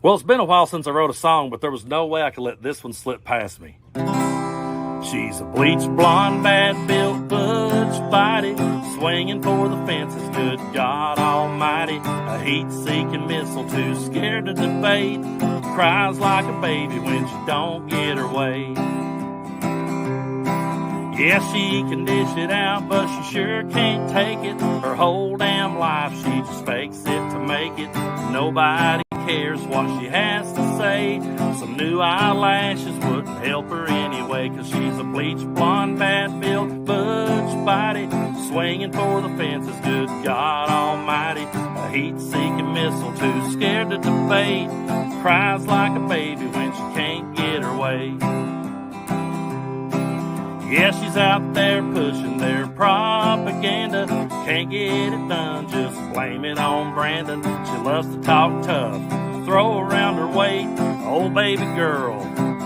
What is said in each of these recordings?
Well, it's been a while since I wrote a song, but there was no way I could let this one slip past me. She's a bleached blonde, bad-built butch body, swinging for the fences, good God almighty. A heat-seeking missile, too scared to debate, cries like a baby when she don't get her way. Yeah, she can dish it out, but she sure can't take it. Her whole damn life, she just fakes it to make it. Nobody cares what she has to say. Some new eyelashes wouldn't help her anyway, 'cause she's a bleached blonde, bad-built butch body, swinging for the fences, good God almighty. A heat-seeking missile, too scared to debate, cries like a baby when she can't get her way. Yeah, she's out there pushing their propaganda. Can't get it done, just blame it on Brandon. She loves to talk tough, throw around her weight. Oh, baby girl,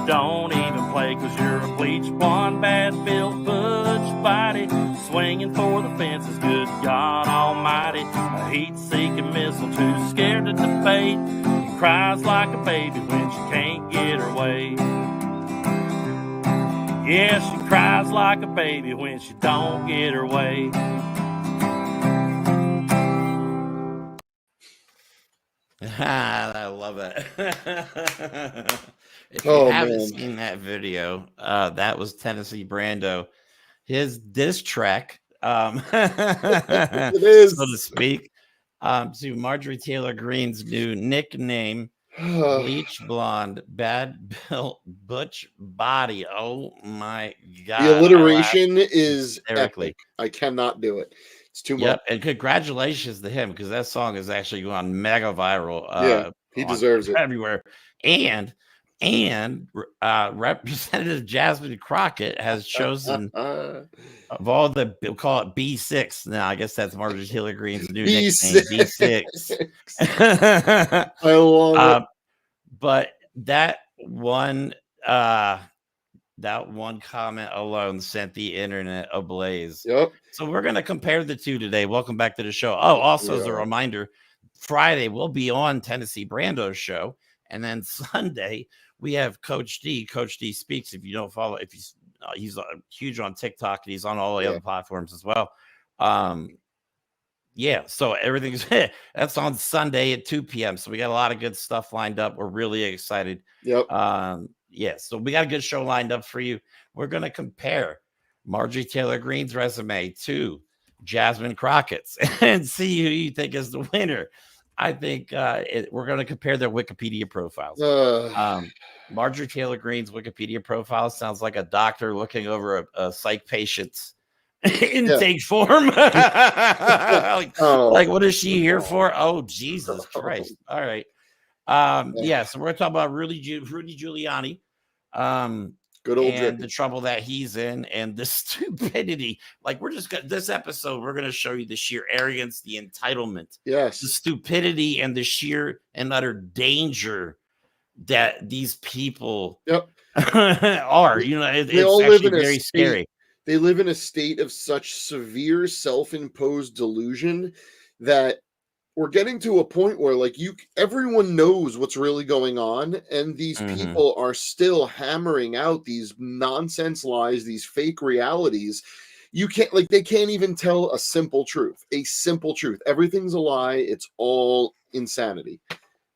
don't even play, 'cause you're a bleached blonde, bad-built butch body, swinging for the fences, good God almighty. A heat-seeking missile, too scared to debate, and cries like a baby when she can't get her way. Yeah, she cries like a baby when she don't get her way. I love it. If you haven't seen that video, that was Tennessee Brando, his diss track, it is, so to speak, to Marjorie Taylor Greene's new nickname, bleach blonde, bad built butch body. Oh my God. The alliteration is epic. I cannot do it. It's too much. And congratulations to him, because that song is actually gone mega viral. Yeah, he deserves it everywhere. And Representative Jasmine Crockett has chosen of all the, we'll call it B6 now. I guess that's Marjorie Taylor Greene's new nickname, B6. I love it. But that one comment alone sent the internet ablaze. Yep. So we're going to compare the two today. Welcome back to the show. Oh, also as a reminder, Friday we'll be on Tennessee Brando's show, and then Sunday we have Coach D. Coach D Speaks. If you don't follow, if he's huge on TikTok, and he's on all the other platforms as well. So everything's that's on Sunday at 2 p.m. So we got a lot of good stuff lined up. We're really excited. Yep. So we got a good show lined up for you. We're going to compare Marjorie Taylor Greene's resume to Jasmine Crockett's and see who you think is the winner. I think we're going to compare their Wikipedia profiles. Marjorie Taylor Greene's Wikipedia profile sounds like a doctor looking over a psych patient's intake form. like what is she here for? Oh, Jesus Christ. All right. So we're gonna talk about Rudy Giuliani, good old and the trouble that he's in, and the stupidity. Like, this episode, we're gonna show you the sheer arrogance, the entitlement, the stupidity, and the sheer and utter danger that these people are. It's actually very scary. They live in a state of such severe self-imposed delusion that we're getting to a point where, like, everyone knows what's really going on, and these people are still hammering out these nonsense lies, these fake realities. They can't even tell a simple truth. Everything's a lie. It's all insanity.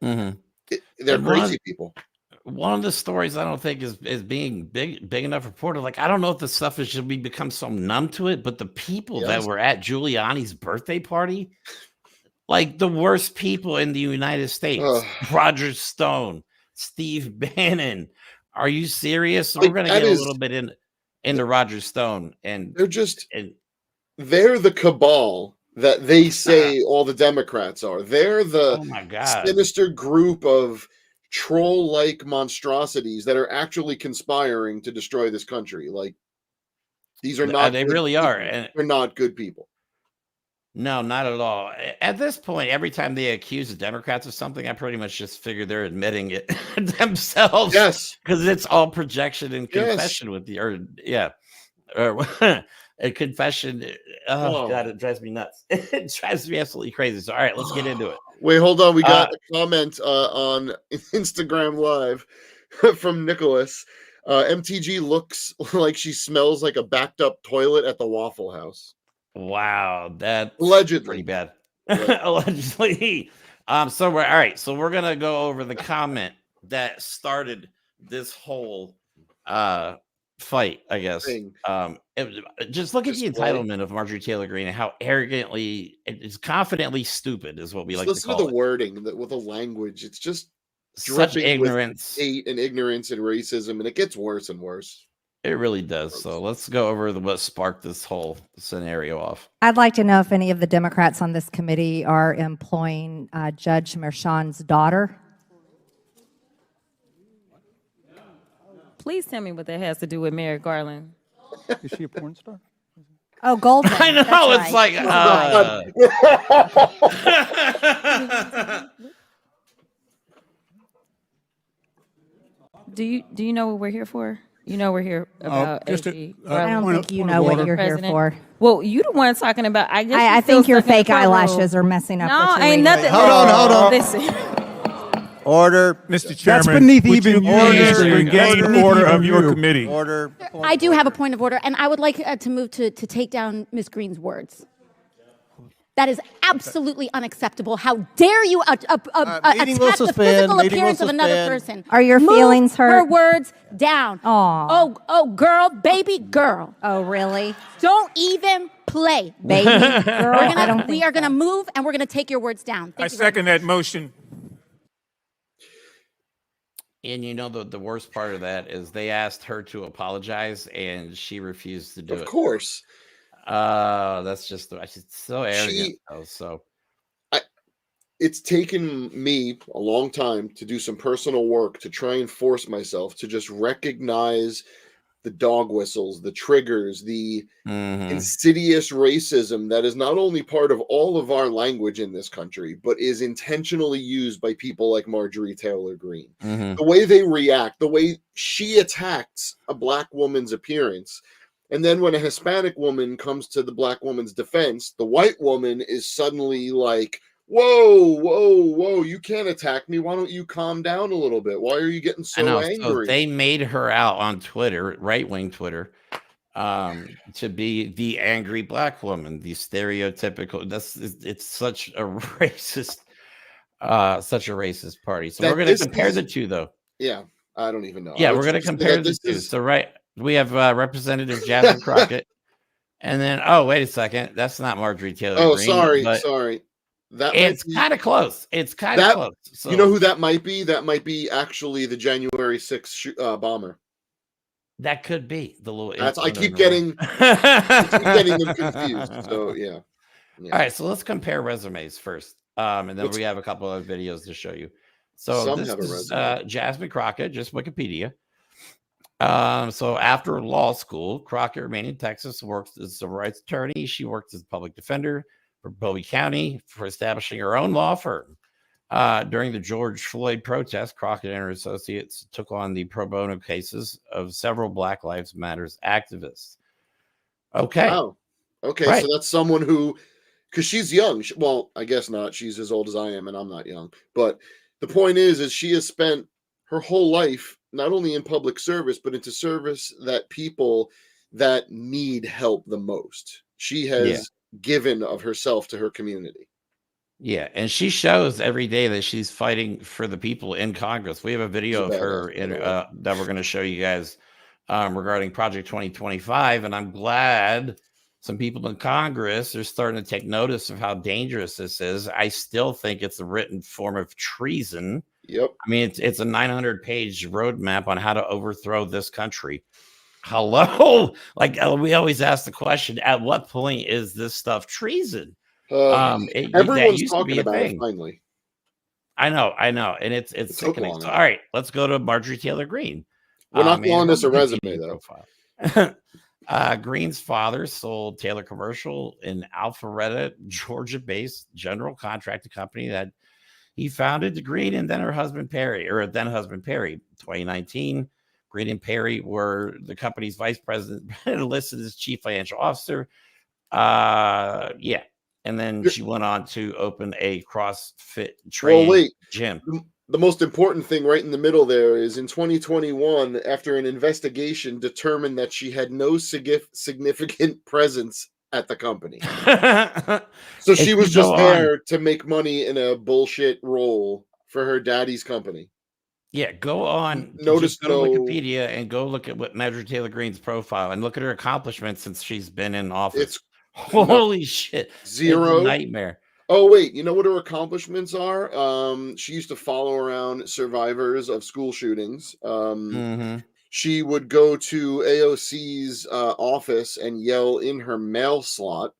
They're crazy people. One of the stories I don't think is being big enough reported. Like, I don't know if the stuff is, should we become so numb to it, but the people that were at Giuliani's birthday party, like the worst people in the United States, Roger Stone, Steve Bannon. Are you serious? So we're going to get a little bit into Roger Stone, and they're the cabal that they say all the Democrats are. They're the sinister group of troll-like monstrosities that are actually conspiring to destroy this country. Like, these are not. They really are. And they're not good people. No, not at all. At this point, every time they accuse the Democrats of something, I pretty much just figure they're admitting it themselves. Yes, because it's all projection and confession with the A confession. Oh, God, it drives me nuts. It drives me absolutely crazy. So, all right, let's get into it. Wait, hold on. We got a comment on Instagram Live from Nicholas. MTG looks like she smells like a backed up toilet at the Waffle House. Wow, that's Allegedly. pretty bad. Allegedly. So we're all right. So we're gonna go over the comment that started this whole fight, I guess. Just look at the entitlement of Marjorie Taylor Greene and how arrogantly, it's confidently stupid is what we like to call it. Listen to the wording, with the language. It's just such ignorance, hate and ignorance and racism, and it gets worse and worse. It really does. So let's go over what sparked this whole scenario off. I'd like to know if any of the Democrats on this committee are employing Judge Merchan's daughter. Please tell me what that has to do with Merrick Garland. Is she a porn star? Oh, Golden. I know. It's right. like. Do you know what we're here for? You know we're here about AG. I don't think you know what you're here for. Well, you the one talking about. I think your fake eyelashes are messing up. No, what you're ain't reading. nothing. Hold on. Listen. Order. Mr. Chairman, That's beneath would even you your please engage order. order of your committee. Order. I do have a point of order, and I would like to move to take down Ms. Greene's words. That is absolutely unacceptable. How dare you attack the physical appearance of another person? Are your feelings hurt? Her words down. Aw. Oh, girl, baby girl. Oh, really? Don't even play, baby girl. We are gonna move, and we're gonna take your words down. I second that motion. And you know the worst part of that is they asked her to apologize, and she refused to do it. Of course. That's just she's so arrogant. It's taken me a long time to do some personal work to try and force myself to just recognize the dog whistles, the triggers, the insidious racism that is not only part of all of our language in this country, but is intentionally used by people like Marjorie Taylor Greene. The way they react, the way she attacks a black woman's appearance. And then when a Hispanic woman comes to the black woman's defense, the white woman is suddenly like, whoa, you can't attack me. Why don't you calm down a little bit? Why are you getting so angry? So they made her out on Twitter, right-wing Twitter, to be the angry black woman, the stereotypical. It's such a racist, party. So we're going to compare the two, though. Yeah, I don't even know. Yeah, we're going to compare the two. So we have Representative Jasmine Crockett, and then wait a second, that's not Marjorie Taylor Greene. Sorry. It's kind of close. It's kind of close. So, you know who that might be? That might be actually the January 6th bomber. That could be the little. I keep getting them confused. So yeah. All right, so let's compare resumes first, and then we have a couple of videos to show you. So this is Jasmine Crockett, just Wikipedia. So after law school, Crockett remained in Texas, worked as a civil rights attorney. She worked as a public defender for Bowie County for establishing her own law firm. During the George Floyd protest, Crockett and her associates took on the pro bono cases of several Black Lives Matters activists. Okay. Oh, okay. Right. So that's someone who, because she's young. Well, I guess not. She's as old as I am, and I'm not young. But the point is she has spent her whole life not only in public service, but into service that people that need help the most. She has given of herself to her community. Yeah, and she shows every day that she's fighting for the people in Congress. We have a video of her that we're going to show you guys regarding Project 2025, and I'm glad some people in Congress are starting to take notice of how dangerous this is. I still think it's a written form of treason. Yep. I mean, it's a 900-page roadmap on how to overthrow this country. Hello? Like we always ask the question, at what point is this stuff treason? Everyone's talking about it finally. I know. And it's sickening. So, all right, let's go to Marjorie Taylor Greene. We're not calling this a resume, though. Greene's father sold Taylor Commercial, an Alpharetta, Georgia-based general contracting company that he founded to Greene and then her husband Perry, 2019. Green and Perry were the company's vice president, listed as chief financial officer. Yeah. And then she went on to open a CrossFit training gym. The most important thing right in the middle there is in 2021, after an investigation determined that she had no significant presence at the company. So she was just there to make money in a bullshit role for her daddy's company. Yeah, go on. Notice go to Wikipedia and go look at what Marjorie Taylor Greene's profile and look at her accomplishments since she's been in office. It's holy shit. Zero. It's a nightmare. Oh, wait, you know what her accomplishments are? She used to follow around survivors of school shootings. She would go to AOC's office and yell in her mail slot.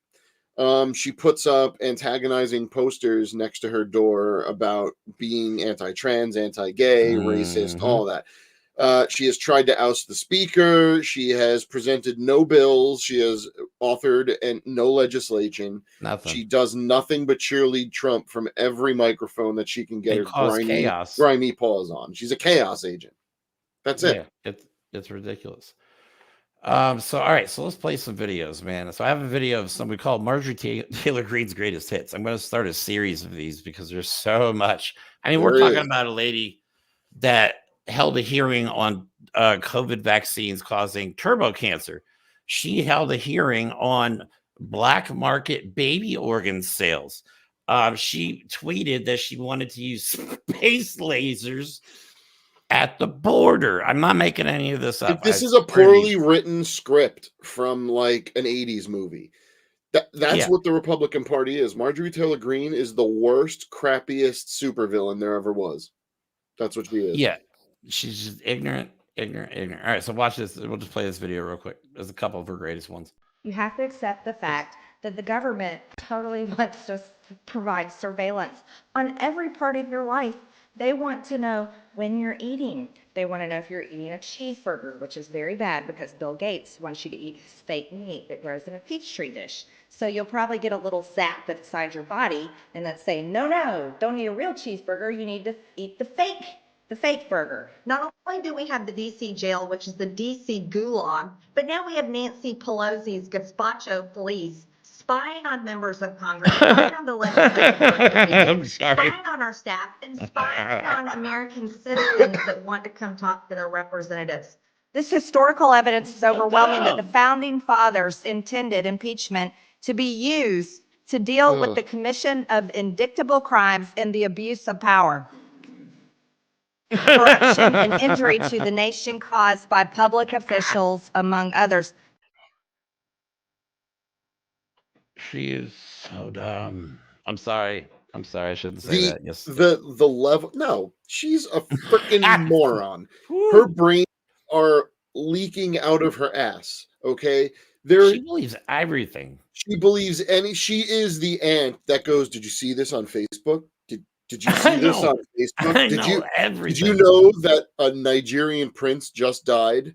She puts up antagonizing posters next to her door about being anti-trans, anti-gay, racist, all that. She has tried to oust the speaker. She has presented no bills. She has authored no legislation. Nothing. She does nothing but cheerlead Trump from every microphone that she can get her grimy paws on. She's a chaos agent. That's it. Yeah, it's ridiculous. So all right, so let's play some videos, man. So I have a video of somebody called Marjorie Taylor Greene's greatest hits. I'm going to start a series of these because there's so much. I mean, we're talking about a lady that held a hearing on COVID vaccines causing turbo cancer. She held a hearing on black market baby organ sales. She tweeted that she wanted to use space lasers at the border. I'm not making any of this up. This is a poorly written script from like an 80s movie. That's what the Republican Party is. Marjorie Taylor Greene is the worst, crappiest supervillain there ever was. That's what she is. Yeah. She's just ignorant. All right, so watch this. We'll just play this video real quick. There's a couple of her greatest ones. You have to accept the fact that the government totally wants to provide surveillance on every part of your life. They want to know when you're eating. They want to know if you're eating a cheeseburger, which is very bad because Bill Gates wants you to eat fake meat that grows in a Peachtree dish. So you'll probably get a little zap that's inside your body and that's saying, no, don't eat a real cheeseburger. You need to eat the fake burger. Not only do we have the DC jail, which is the DC gulag, but now we have Nancy Pelosi's gazpacho police spying on members of Congress, spying on the legislature, spying on our staff, and spying on American citizens that want to come talk to their representatives. This historical evidence is overwhelming that the founding fathers intended impeachment to be used to deal with the commission of indictable crimes and the abuse of power, corruption, and injury to the nation caused by public officials, among others. She is so dumb. I'm sorry. I shouldn't say that. Yes. The level. No, she's a freaking moron. Her brains are leaking out of her ass. Okay. She believes everything. She believes she is the aunt that goes, did you see this on Facebook? Did you see this on Facebook? Did you know that a Nigerian prince just died?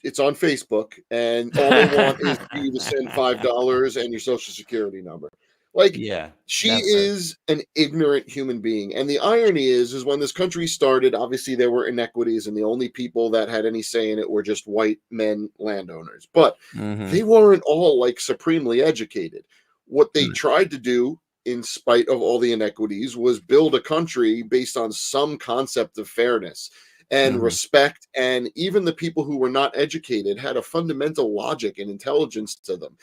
It's on Facebook, and all they want is for you to send $5 and your social security number. Like, she is an ignorant human being. And the irony is when this country started, obviously there were inequities, and the only people that had any say in it were just white men landowners. But they weren't all like supremely educated. What they tried to do, in spite of all the inequities, was build a country based on some concept of fairness and respect, and even the people who were not educated had a fundamental logic and intelligence to them.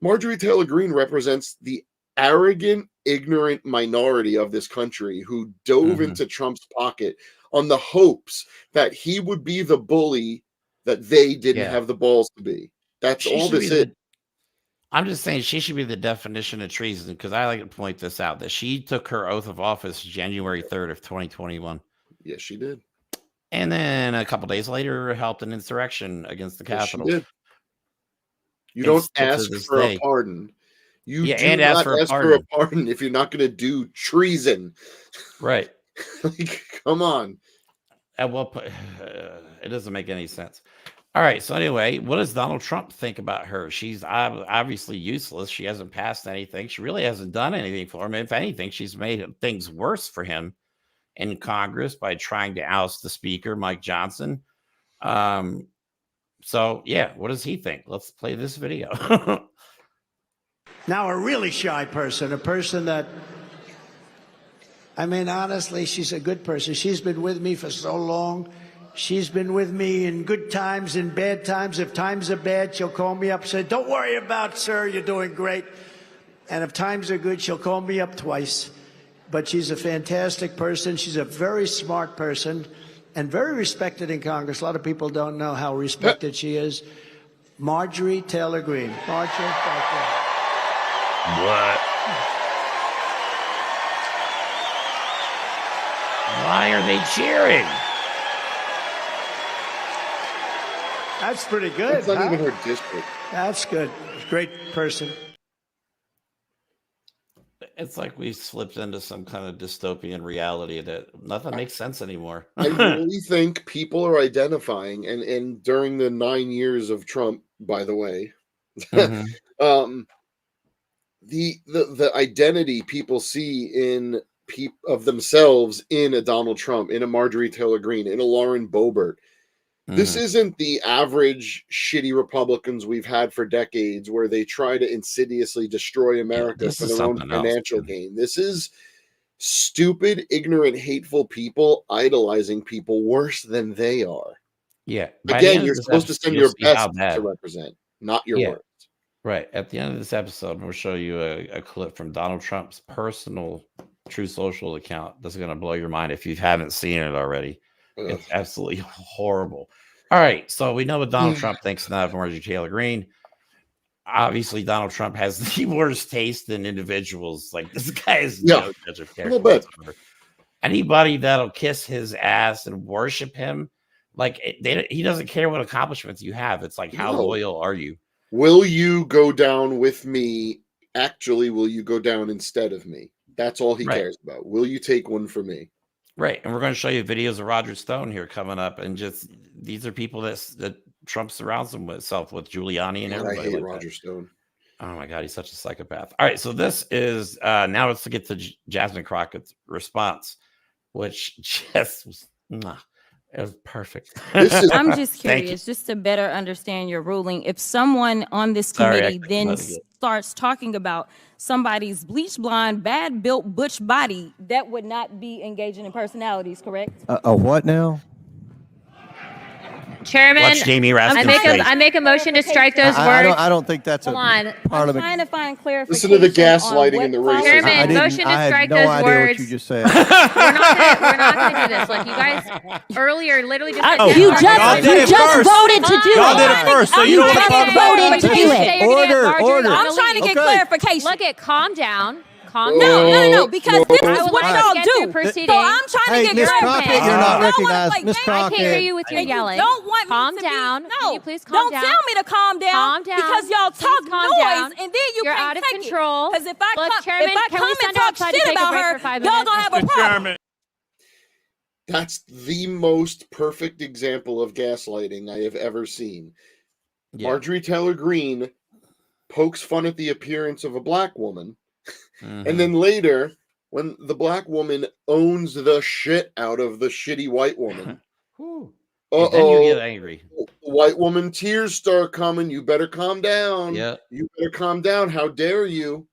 Marjorie Taylor Greene represents the arrogant, ignorant minority of this country who dove into Trump's pocket on the hopes that he would be the bully that they didn't have the balls to be. That's all this is. I'm just saying she should be the definition of treason, because I like to point this out, that she took her oath of office January 3rd of 2021. Yes, she did. And then a couple days later, helped an insurrection against the Capitol. Yes, you don't ask for a pardon. You do and not ask for a pardon if you're not going to do treason. Right. Like, come on. At what point? It doesn't make any sense. All right. So anyway, what does Donald Trump think about her? She's obviously useless. She hasn't passed anything. She really hasn't done anything for him. If anything, she's made things worse for him in Congress by trying to oust the speaker, Mike Johnson. So yeah, what does he think? Let's play this video. Now, a really shy person, a person that, I mean, honestly, she's a good person. She's been with me for so long. She's been with me in good times, in bad times. If times are bad, she'll call me up and say, don't worry about it, sir, you're doing great. And if times are good, she'll call me up twice. But she's a fantastic person. She's a very smart person and very respected in Congress. A lot of people don't know how respected she is. Marjorie Taylor Greene. Marjorie, thank you. What? Why are they cheering? That's pretty good. It's not even her district. That's good. Great person. It's like we slipped into some kind of dystopian reality that nothing makes sense anymore. I really think people are identifying, and during the 9 years of Trump, by the way, the identity people see in of themselves in a Donald Trump, in a Marjorie Taylor Greene, in a Lauren Boebert. This isn't the average shitty Republicans we've had for decades where they try to insidiously destroy America for their own financial gain. This is stupid, ignorant, hateful people idolizing people worse than they are. Yeah. Again, you're supposed to send your best to represent, not your worst. Right. At the end of this episode, we'll show you a clip from Donald Trump's personal True Social account. That's going to blow your mind if you haven't seen it already. Ugh. It's absolutely horrible. All right. So we know what Donald Trump thinks now of Marjorie Taylor Greene. Obviously, Donald Trump has the worst taste in individuals. Like, this guy is no judge of character whatsoever. Anybody that'll kiss his ass and worship him, like, he doesn't care what accomplishments you have. It's like, how loyal are you? Will you go down with me? Actually, will you go down instead of me? That's all he cares about. Will you take one for me? Right. And we're going to show you videos of Roger Stone here coming up. And just, these are people that Trump surrounds himself with, Giuliani and everybody. I hate like Roger Stone. Oh my God, he's such a psychopath. All right. So this is, now let's get to Jasmine Crockett's response, which just was, it was perfect. I'm just curious, just to better understand your ruling. If someone on this committee then starts talking about somebody's bleach blonde, bad built butch body, that would not be engaging in personalities, correct? A what now? Chairman, I make a motion to strike those words. I don't think that's I'm trying to find clarification. Listen to the gaslighting and the racism. Chairman, motion to strike those words. I had no idea what you just said. We're not going to do this. Look, you guys earlier literally just said you just voted to do it. Y'all did it first, so you don't just voted to do it. Order. I'm trying to get clarification. Look at, calm down. No, because this is what y'all do. So I'm trying to get Miss Crockett, clarification. you're not recognized. Miss I Crockett. can't hear you with your yelling. Don't want calm me down. To be, Can you please calm down? Don't tell me to calm down. Calm down. Because y'all talk noise, and then You're can't out of take control. Because if I Chairman, come can we and send talk outside to shit take a about break her, for 5 y'all minutes? gonna have a problem. That's the most perfect example of gaslighting I have ever seen. Marjorie Taylor Greene pokes fun at the appearance of a black woman, and then later, when the black woman owns the shit out of the shitty white woman, then you get angry. White woman tears start coming. You better calm down. Yeah. You better calm down. How dare you?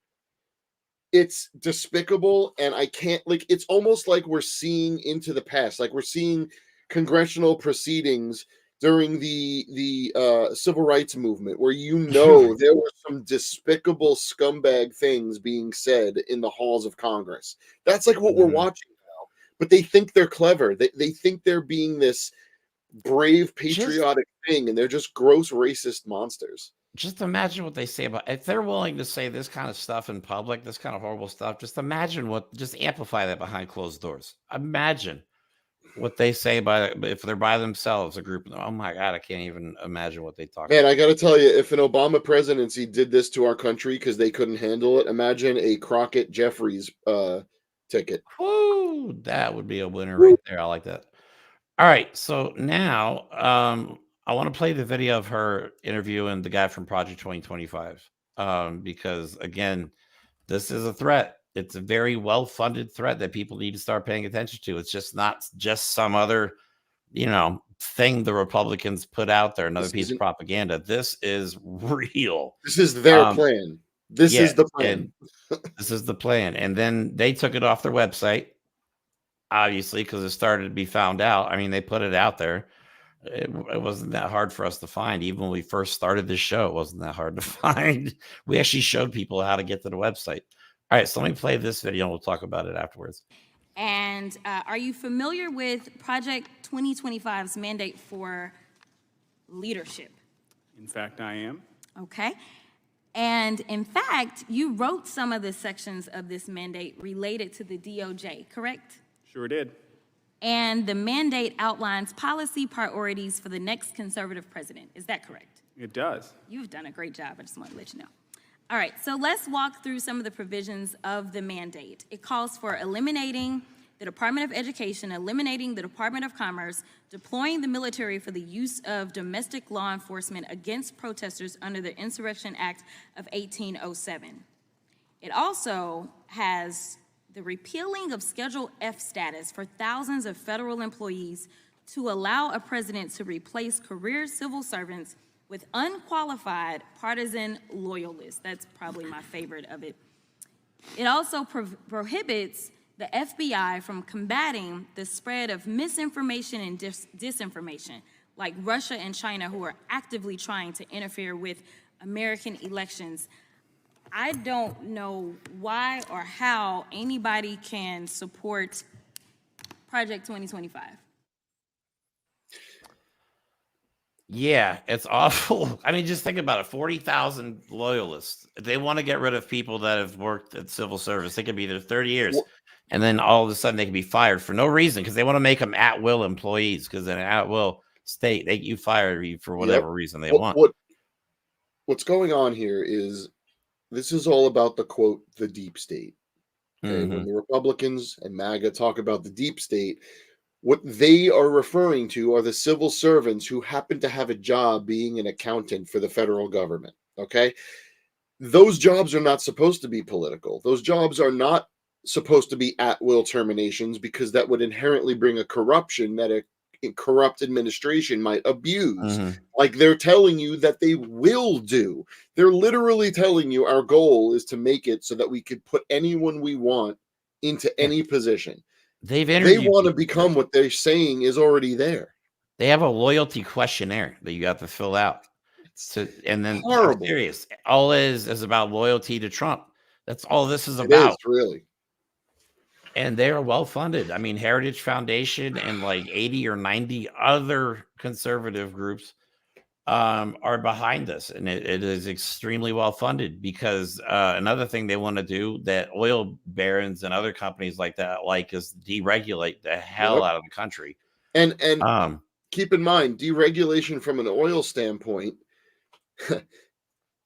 It's despicable, and I can't, like, it's almost like we're seeing into the past, like we're seeing congressional proceedings during the civil rights movement, where there were some despicable scumbag things being said in the halls of Congress. That's like what we're watching now. But they think they're clever. They think they're being this brave, patriotic thing, and they're just gross racist monsters. Just imagine what they say about, if they're willing to say this kind of stuff in public, this kind of horrible stuff, just imagine just amplify that behind closed doors. Imagine what they say if they're by themselves, a group. Oh my God, I can't even imagine what they talk about. Man, I got to tell you, if an Obama presidency did this to our country because they couldn't handle it, imagine a Crockett Jeffries ticket. Woo, that would be a winner right there. I like that. All right, so now I want to play the video of her interviewing the guy from Project 2025 because, again, this is a threat. It's a very well-funded threat that people need to start paying attention to. It's just not just some other, thing the Republicans put out there, another This piece of isn't- propaganda. This is real. This is their plan. This is the plan. This is the plan. And then they took it off their website, obviously, because it started to be found out. I mean, they put it out there. It wasn't that hard for us to find. Even when we first started this show, it wasn't that hard to find. We actually showed people how to get to the website. All right, so let me play this video and we'll talk about it afterwards. And are you familiar with Project 2025's mandate for leadership? In fact, I am. Okay. And in fact, you wrote some of the sections of this mandate related to the DOJ, correct? Sure did. And the mandate outlines policy priorities for the next conservative president. Is that correct? It does. You've done a great job. I just want to let you know. All right, so let's walk through some of the provisions of the mandate. It calls for eliminating the Department of Education, eliminating the Department of Commerce, deploying the military for the use of domestic law enforcement against protesters under the Insurrection Act of 1807. It also has the repealing of Schedule F status for thousands of federal employees to allow a president to replace career civil servants with unqualified partisan loyalists. That's probably my favorite of it. It also prohibits the FBI from combating the spread of misinformation and disinformation, like Russia and China, who are actively trying to interfere with American elections. I don't know why or how anybody can support Project 2025. Yeah, it's awful. I mean, just think about it. 40,000 loyalists. If they want to get rid of people that have worked at civil service, they could be there 30 years. And then all of a sudden they can be fired for no reason because they want to make them at-will employees because in an at-will state, you fire you for whatever reason they want. What's going on here is this is all about the, quote, the deep state. Okay? When the Republicans and MAGA talk about the deep state, what they are referring to are the civil servants who happen to have a job being an accountant for the federal government, okay? Those jobs are not supposed to be political. Those jobs are not supposed to be at-will terminations because that would inherently bring a corruption that a corrupt administration might abuse. Like they're telling you that they will do. They're literally telling you our goal is to make it so that we could put anyone we want into any position. They want to become what they're saying is already there. They have a loyalty questionnaire that you got to fill out. And then horrible. Serious. All is about loyalty to Trump. That's all this is about. Really. And they are well funded. I mean, Heritage Foundation and like 80 or 90 other conservative groups are behind this, and it is extremely well funded because another thing they want to do that oil barons and other companies like that is deregulate the hell out of the country. And keep in mind, deregulation from an oil standpoint,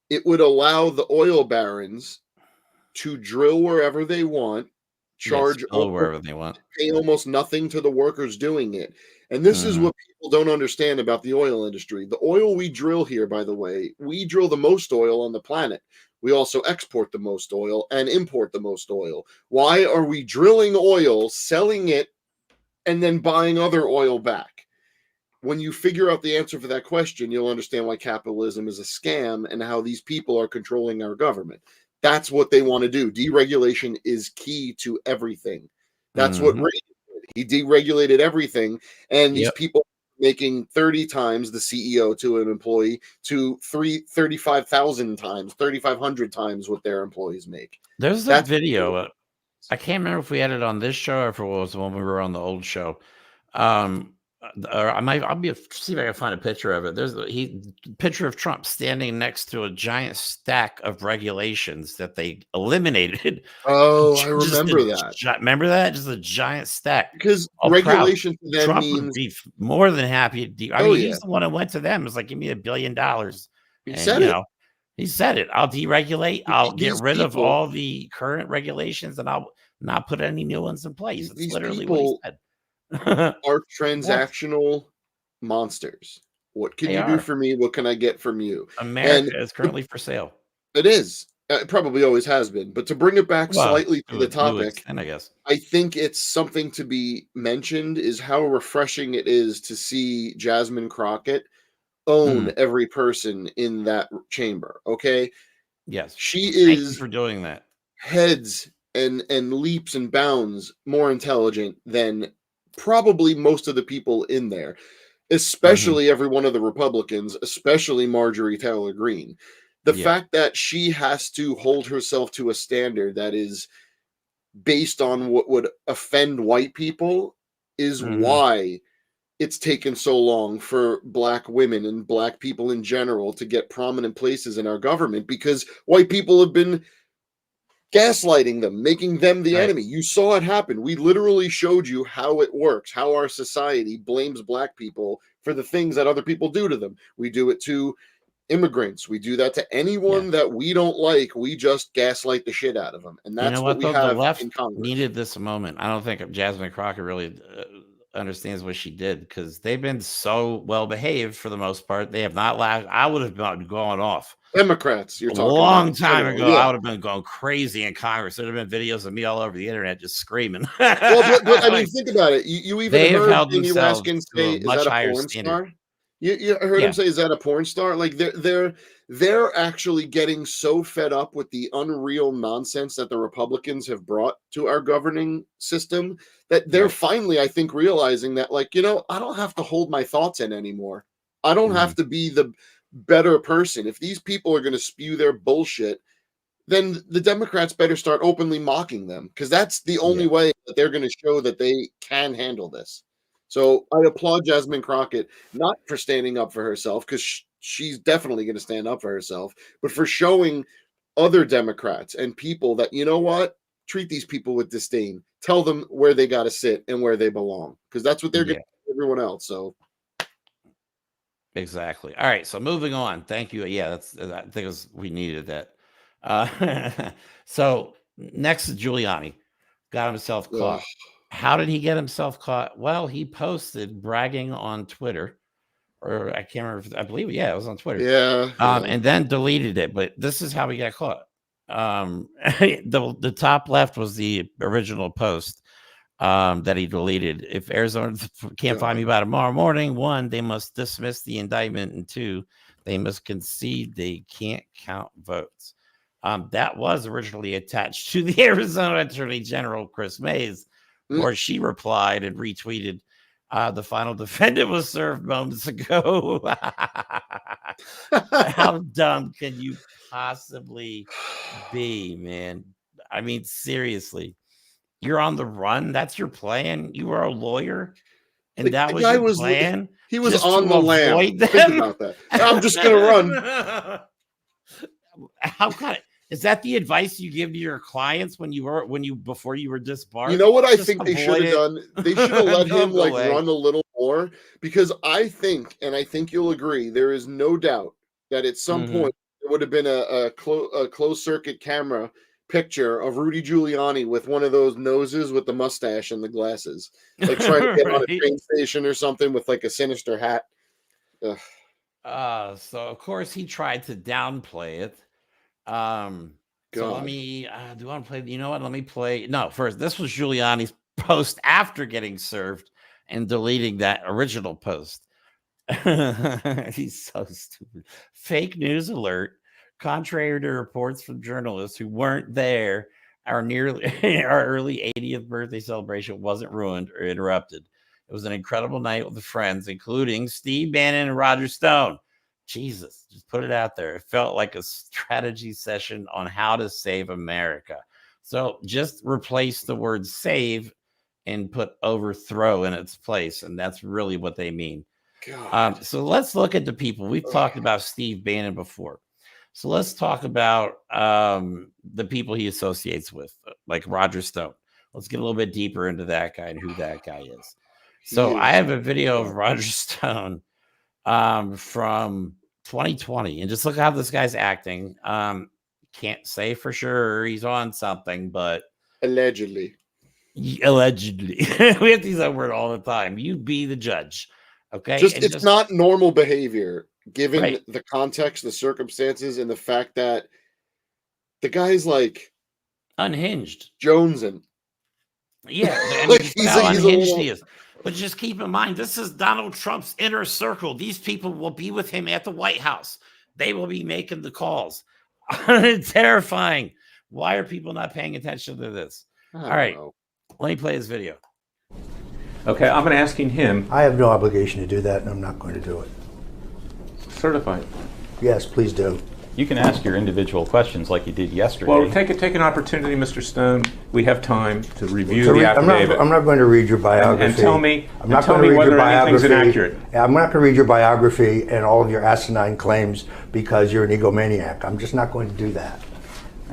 it would allow the oil barons to drill wherever they want, charge wherever they want, pay almost nothing to the workers doing it. And this is what people don't understand about the oil industry. The oil we drill here, by the way, we drill the most oil on the planet. We also export the most oil and import the most oil. Why are we drilling oil, selling it, and then buying other oil back? When you figure out the answer for that question, you'll understand why capitalism is a scam and how these people are controlling our government. That's what they want to do. Deregulation is key to everything. That's what Reagan did. He deregulated everything, and these people making 30 times the CEO to an employee to 35,000 times, 3,500 times what their employees make. There's that video. I can't remember if we had it on this show or if it was when we were on the old show. Or I'll see if I can find a picture of it. There's a picture of Trump standing next to a giant stack of regulations that they eliminated. Oh, I remember that. Remember that? Just a giant stack. Because regulation to them Trump means would be more than happy to he's the one that went to them. It was like, give me $1 billion. He said it. He said it. I'll deregulate. I'll get rid of all the current regulations and I'll not put any new ones in place. That's literally what he said. Are transactional monsters. What can you do for me? What can I get from you? America is currently for sale. It is. It probably always has been. But to bring it back slightly to the topic, and I guess I think it's something to be mentioned is how refreshing it is to see Jasmine Crockett own every person in that chamber. Okay. Yes. She Thank you is for doing that. Heads and leaps and bounds more intelligent than probably most of the people in there, especially every one of the Republicans, especially Marjorie Taylor Greene. The fact that she has to hold herself to a standard that is based on what would offend white people is why it's taken so long for Black women and Black people in general to get prominent places in our government, because white people have been gaslighting them, making them the enemy. You saw it happen. We literally showed you how it works, how our society blames Black people for the things that other people do to them. We do it to immigrants. We do that to anyone that we don't like. We just gaslight the shit out of them. And that's what we have the left in Congress. Needed this moment. I don't think Jasmine Crockett really understands what she did, because they've been so well behaved for the most part. They have not laughed. I would have been going off. Democrats, you're talking a long about. time ago. I would have been going crazy in Congress. There'd have been videos of me all over the internet just screaming. Well, but I mean, think about it. You even heard Amy Raskin say, "Is that a porn star?" You heard him say, "Is that a porn star?" Like they're actually getting so fed up with the unreal nonsense that the Republicans have brought to our governing system that they're finally, I think, realizing that, like, I don't have to hold my thoughts in anymore. I don't have to be the better person. If these people are going to spew their bullshit, then the Democrats better start openly mocking them, because that's the only way that they're going to show that they can handle this. So I applaud Jasmine Crockett, not for standing up for herself, because she's definitely going to stand up for herself, but for showing other Democrats and people that, you know what, treat these people with disdain. Tell them where they got to sit and where they belong, because that's what they're going to do to everyone else. So. Exactly. All right. So moving on. Thank you. Yeah, I think we needed that. So next is Giuliani. Got himself caught. How did he get himself caught? Well, he posted bragging on Twitter, or I can't remember. I believe, it was on Twitter. Yeah. And then deleted it. But this is how he got caught. The top left was the original post that he deleted. If Arizona can't find me by tomorrow morning, 1, they must dismiss the indictment, and 2, they must concede they can't count votes. That was originally attached to the Arizona Attorney General, Chris Mays, where she replied and retweeted, the final defendant was served moments ago. How dumb can you possibly be, man? I mean, seriously. You're on the run. That's your plan. You are a lawyer, and that was your plan. He was on the lam. Think about that. I'm just gonna run. How kind of is that the advice you give to your clients before you were disbarred? You know what I think they should have done? They should have let him run a little more, because I think you'll agree, there is no doubt that at some point there would have been a closed circuit camera picture of Rudy Giuliani with one of those noses with the mustache and the glasses, like trying to get on a train station or something with like a sinister hat. So of course he tried to downplay it. So let me do you want to play? You know what? Let me play. No, first, this was Giuliani's post after getting served and deleting that original post. He's so stupid. Fake news alert. Contrary to reports from journalists who weren't there, our early 80th birthday celebration wasn't ruined or interrupted. It was an incredible night with the friends, including Steve Bannon and Roger Stone. Jesus, just put it out there. It felt like a strategy session on how to save America. So just replace the word save and put overthrow in its place. And that's really what they mean. So let's look at the people. We've talked about Steve Bannon before. So let's talk about the people he associates with, like Roger Stone. Let's get a little bit deeper into that guy and who that guy is. So I have a video of Roger Stone from 2020, and just look how this guy's acting. Can't say for sure he's on something, but allegedly. We have to use that word all the time. You be the judge. Okay. It's not normal behavior given the context, the circumstances, and the fact that The guy's like unhinged, jonesing. Yeah, I mean, Like, he's how he's unhinged little... he is. But just keep in mind, this is Donald Trump's inner circle. These people will be with him at the White House. They will be making the calls. Terrifying. Why are people not paying attention to this? All right, let me play his video. Okay, I'm asking him. I have no obligation to do that, and I'm not going to do it. Certified. Yes, please do. You can ask your individual questions like you did yesterday. Well, take an opportunity, Mr. Stone. We have time to review the affidavit. I'm not going to read your biography. And tell me, I'm not going to read whether your anything's biography. inaccurate. I'm not going to read your biography and all of your asinine claims because you're an egomaniac. I'm just not going to do that.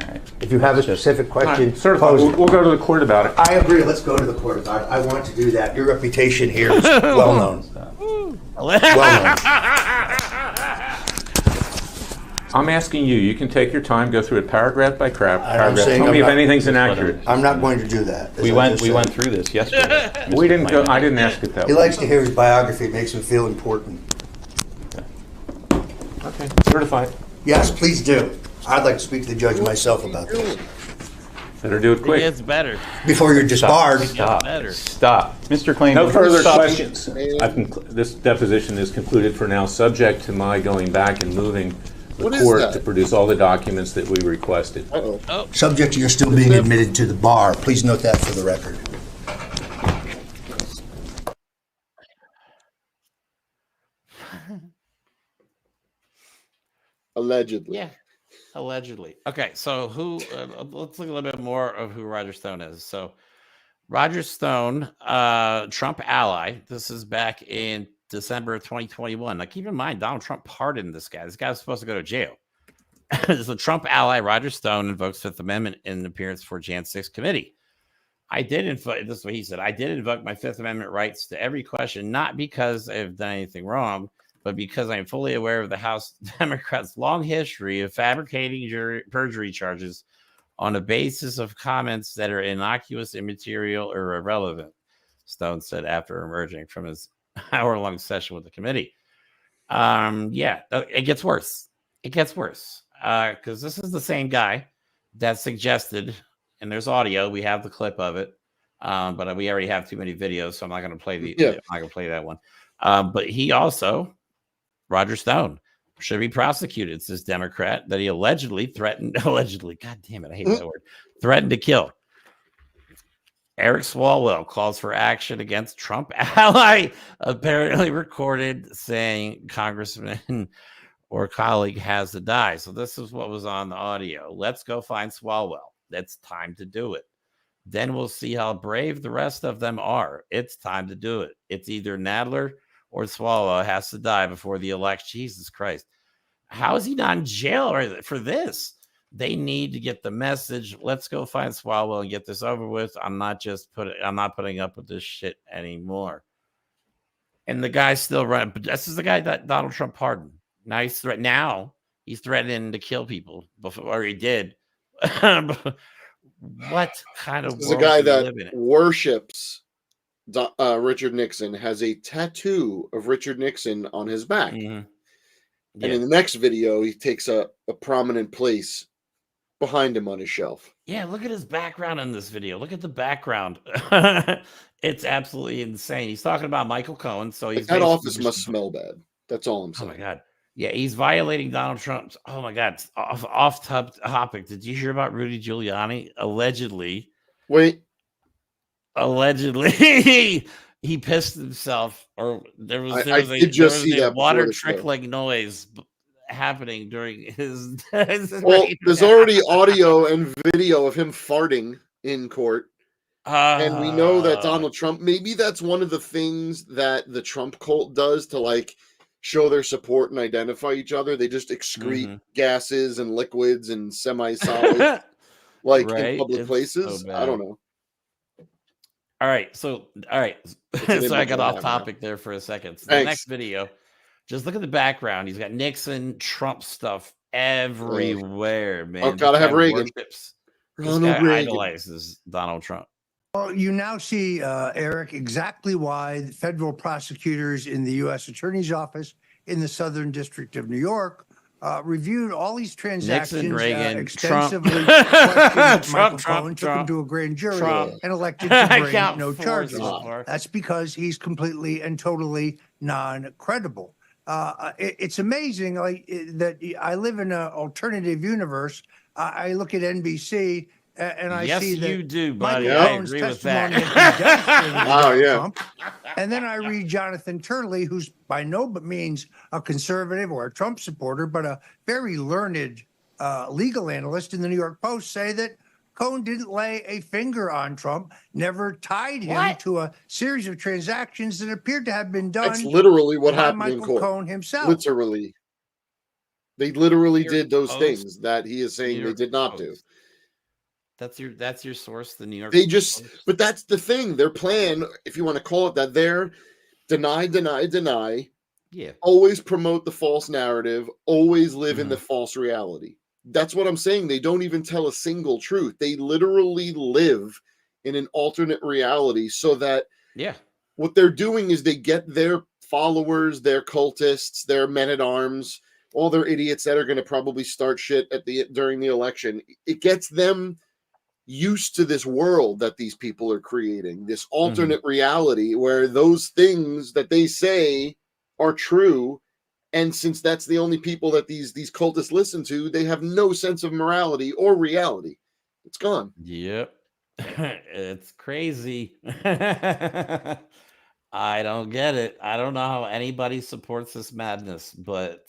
All right. If you have a specific question, we'll go to the court about it. I agree. Let's go to the court about it. I want to do that. Your reputation here is well known. Well known. I'm asking you. You can take your time, go through it paragraph by paragraph. saying Tell me I'm if not- anything's inaccurate. I'm not going to do that. We went through this yesterday. We didn't go. I didn't ask it that He way. likes to hear his biography. It makes him feel important. Okay, certified. Yes, please do. I'd like to speak to the judge myself about this. Better do it quick. It gets better. Before you're disbarred. Stop. Better. Stop. Mr. Klain, No further stop. questions. This deposition is concluded for now, subject to my going back and moving the What is court that? to produce all the documents that we requested. Subject to your still being admitted to the bar. Please note that for the record. Allegedly. Yeah, allegedly. Okay, so who? Let's look a little bit more of who Roger Stone is. So, Roger Stone, Trump ally. This is back in December of 2021. Now, keep in mind, Donald Trump pardoned this guy. This guy was supposed to go to jail. So, Trump ally Roger Stone invokes Fifth Amendment in an appearance for Jan 6 committee. I did invoke. This is what he said. I did invoke my Fifth Amendment rights to every question, not because I've done anything wrong, but because I'm fully aware of the House Democrats' long history of fabricating perjury charges on the basis of comments that are innocuous, immaterial, or irrelevant, Stone said after emerging from his hour-long session with the committee. Yeah, it gets worse. It gets worse because this is the same guy that suggested, and there's audio. We have the clip of it, but we already have too many videos, so I'm not going to play I'm not going to play that one. But he also, Roger Stone, should be prosecuted. It's this Democrat that he allegedly threatened. Allegedly, God damn it, I hate that word. Threatened to kill. Eric Swalwell calls for action against Trump ally. Apparently recorded saying Congressman or colleague has to die. So this is what was on the audio. Let's go find Swalwell. It's time to do it. Then we'll see how brave the rest of them are. It's time to do it. It's either Nadler or Swalwell has to die before the election. Jesus Christ. How is he not in jail for this? They need to get the message. Let's go find Swalwell and get this over with. I'm not putting up with this shit anymore. And the guy's still running. But this is the guy that Donald Trump pardoned. Now he's threatening to kill people before he did. What kind of This is a guy that worships Richard Nixon, has a tattoo of Richard Nixon on his back. Mm-hmm. Yeah. And in the next video, he takes a prominent place behind him on his shelf. Yeah, look at his background in this video. Look at the background. It's absolutely insane. He's talking about Michael Cohen. So that office must smell bad. That's all I'm saying. Oh my God. Yeah, he's violating Donald Trump's. Oh my God. Off topic. Did you hear about Rudy Giuliani? Allegedly. He pissed himself, or there was a water trickling noise happening during his. Well, there's already audio and video of him farting in court. And we know that Donald Trump, maybe that's one of the things that the Trump cult does to like show their support and identify each other. They just excrete gases and liquids and semi-solid in public places. So I don't know. All right. So I got off topic there for a second. So the next video, just look at the background. He's got Nixon, Trump stuff everywhere, man. Oh, gotta have Reagan. This guy idolizes Donald Trump. Well, you now see, Eric, exactly why federal prosecutors in the U.S. Attorney's Office in the Southern District of New York reviewed all these transactions Nixon, Reagan, extensively, Trump. questioned Michael Trump, Cohen, took him to a grand jury, Trump. and elected to I bring count no 4 charges. so far. That's because he's completely and totally non-credible. It's amazing that I live in an alternative universe. I look at NBC and I Yes, see that you do, buddy. Michael I Cohen's agree with testimony that. has been devastating to Oh, Donald yeah. Trump. And then I read Jonathan Turley, who's by no means a conservative or a Trump supporter, but a very learned legal analyst in the New York Post, say that Cohen didn't lay a finger on Trump, never tied him to a series of transactions that appeared to have been done. That's literally what by happened Michael in court. Cohen himself. Literally. They literally did those Post, things that he is saying New they York did not Post. do. That's your source, the New York They just, Post. but that's the thing. Their plan, if you want to call it that, they're deny, Yeah. always promote the false narrative, always live in the Mm-hmm. false reality. That's what I'm saying. They don't even tell a single truth. They literally live in an alternate reality so that what they're doing is they get their followers, their cultists, their men-at-arms, all their idiots that are going to probably start shit during the election. It gets them used to this world that these people are creating, this alternate reality where those things that they say are true. And since that's the only people that these cultists listen to, they have no sense of morality or reality. It's gone. Yep. It's crazy. I don't get it. I don't know how anybody supports this madness, but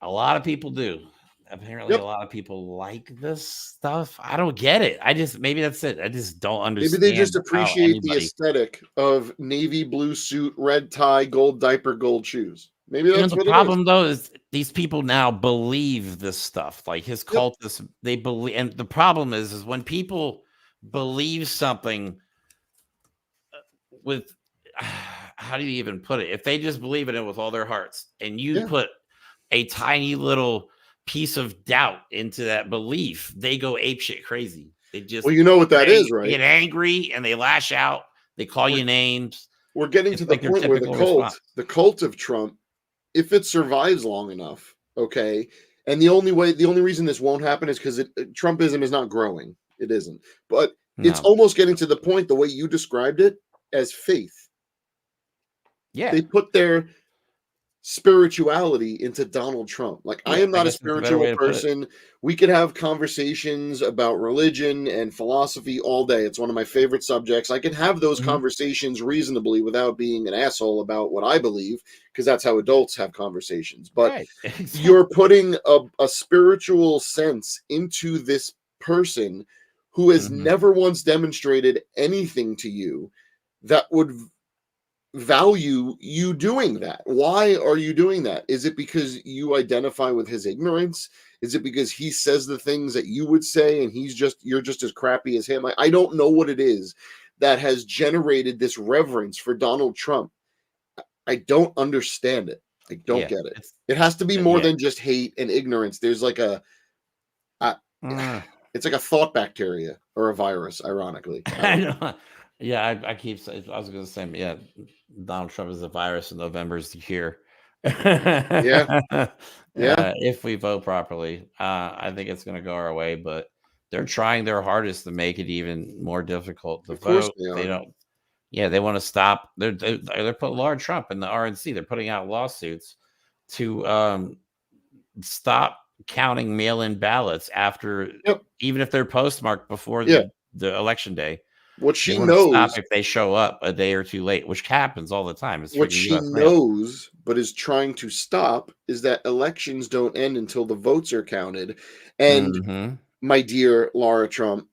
a lot of people do. Apparently, a lot of people like this stuff. I don't get it. Maybe that's it. I just don't understand. Maybe they just how appreciate the anybody- aesthetic of navy blue suit, red tie, gold diaper, gold shoes. Maybe You know, that's the what problem it is. though is these people now believe this stuff. Like his cultists, they believe, and the problem is when people believe something with how do you even put it? If they just believe in it with all their hearts, and you put a tiny little piece of doubt into that belief, they go apeshit crazy. They just Well, you know what that is, right? They get angry and they lash out. They call you names. We're getting It's to the like their point where the typical response. cult of Trump, if it survives long enough, okay, and the only reason this won't happen is because Trumpism is not growing. It isn't. But it's almost getting to the point, the way you described it, as faith. Yeah. They put their spirituality into Donald Trump. Like, I am not a spiritual person. We could have conversations about religion and philosophy all day. It's one of my favorite subjects. I can have those conversations reasonably without being an asshole about what I believe, because that's how adults have conversations. But you're putting a spiritual sense into this person who has never once demonstrated anything to you that would value you doing that. Why are you doing that? Is it because you identify with his ignorance? Is it because he says the things that you would say and you're just as crappy as him? I don't know what it is that has generated this reverence for Donald Trump. I don't understand it. I don't get it. It has to be more than just hate and ignorance. There's like it's like a thought bacteria or a virus, ironically. I know. Yeah, I keep saying, I was going to say, yeah, Donald Trump is a virus and November's the cure. If we vote properly, I think it's going to go our way, but they're trying their hardest to make it even more difficult to vote. They don't. Yeah, they want to stop. They're putting Laura Trump and the RNC. They're putting out lawsuits to stop counting mail-in ballots after, even if they're postmarked before the election day. What she knows, stop if they show up a day or two late, which happens all the time. What she knows, but is trying to stop, is that elections don't end until the votes are counted. And my dear Laura Trump,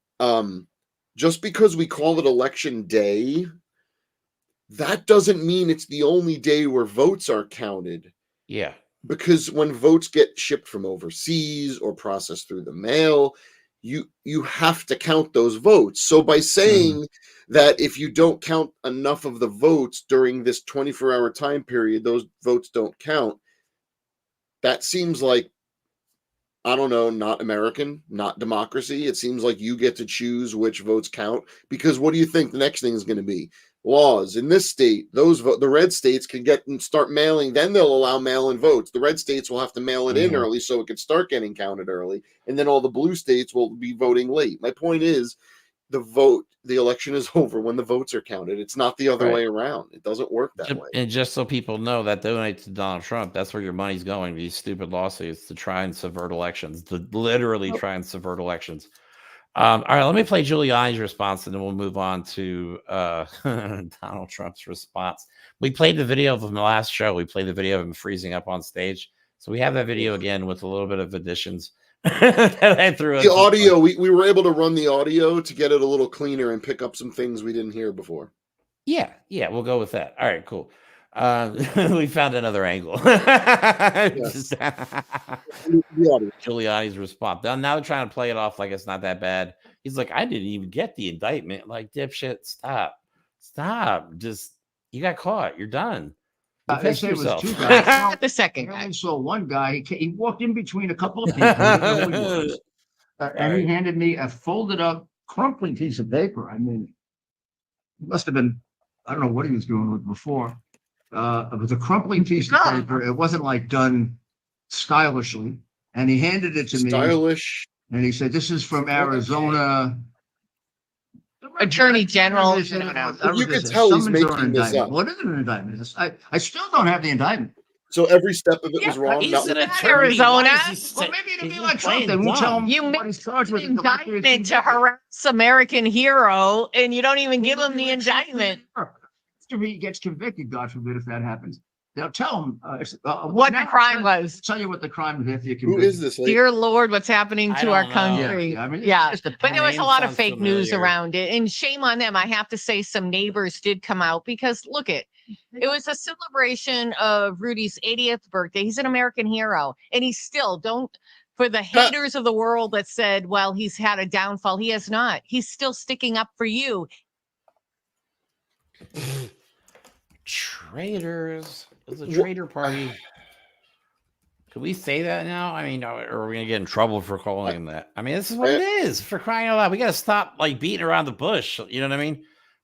just because we call it election day, that doesn't mean it's the only day where votes are counted. Yeah. Because when votes get shipped from overseas or processed through the mail, you have to count those votes. So by saying that if you don't count enough of the votes during this 24-hour time period, those votes don't count, that seems like I don't know, not American, not democracy. It seems like you get to choose which votes count, because what do you think the next thing is going to be? Laws in this state, the red states can get and start mailing, then they'll allow mail-in votes. The red states will have to mail it in early so it can start getting counted early, and then all the blue states will be voting late. My point is, the election is over when the votes are counted. It's not the other way around. It doesn't work that way. And just so people know that donate to Donald Trump, that's where your money's going, these stupid lawsuits to try and subvert elections, to literally try and subvert elections. All right, let me play Giuliani's response, and then we'll move on to Donald Trump's response. We played the video of him the last show. We played the video of him freezing up on stage. So we have that video again with a little bit of additions. The audio, we were able to run the audio to get it a little cleaner and pick up some things we didn't hear before. Yeah, we'll go with that. All right, cool. We found another angle. Giuliani's response. Now they're trying to play it off like it's not that bad. He's like, I didn't even get the indictment. Like, dipshit, stop. Just, you got caught. You're done. They say it was two guys. The second guy. I saw one guy. He walked in between a couple of people. And he handed me a folded up, crumpling piece of paper. I mean, it must have been, I don't know what he was doing with before. It was a crumpling piece of paper. It wasn't like done stylishly. And he handed it to me. Stylish. And he said, this is from Arizona. Attorney General. You could tell he's making this up. What is an indictment? I still don't have the indictment. So every step of it was wrong. He's an attorney. Arizona. Well, maybe it'll be like Trump. They won't tell him you what he's charged with. Indictment to harass American hero, and you don't even give him the indictment. After he gets convicted, God forbid if that happens, they'll tell him what the crime was. Tell you what the crime is. Who is this lady? Dear Lord, what's happening to our country? Yeah, I mean, but there was a lot of fake news around it, and shame on them. I have to say, some neighbors did come out because look it was a celebration of Rudy's 80th birthday. He's an American hero, and he's still for the haters of the world that said, well, he's had a downfall. He has not. He's still sticking up for you. Traitors. It's a traitor party. Could we say that now? I mean, are we gonna get in trouble for calling him that? I mean, this is what it is, for crying out loud. We gotta stop like beating around the bush. You know what I mean?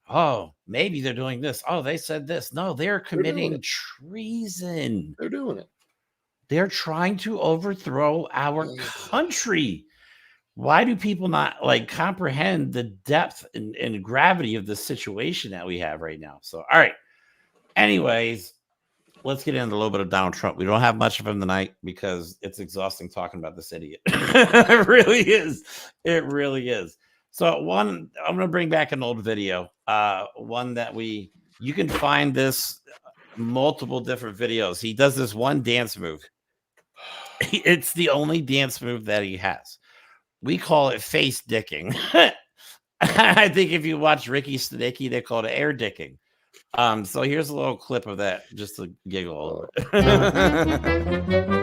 Oh, maybe they're doing this. Oh, they said this. No, they're committing treason. They're doing it. They're trying to overthrow our country. Why do people not like comprehend the depth and gravity of the situation that we have right now? So, all right. Anyways, let's get into a little bit of Donald Trump. We don't have much of him tonight because it's exhausting talking about this idiot. It really is. It really is. So I'm going to bring back an old video. One that you can find this multiple different videos. He does this one dance move. It's the only dance move that he has. We call it face dicking. I think if you watch Ricky Stenicki, they call it air dicking. So here's a little clip of that just to giggle a little bit.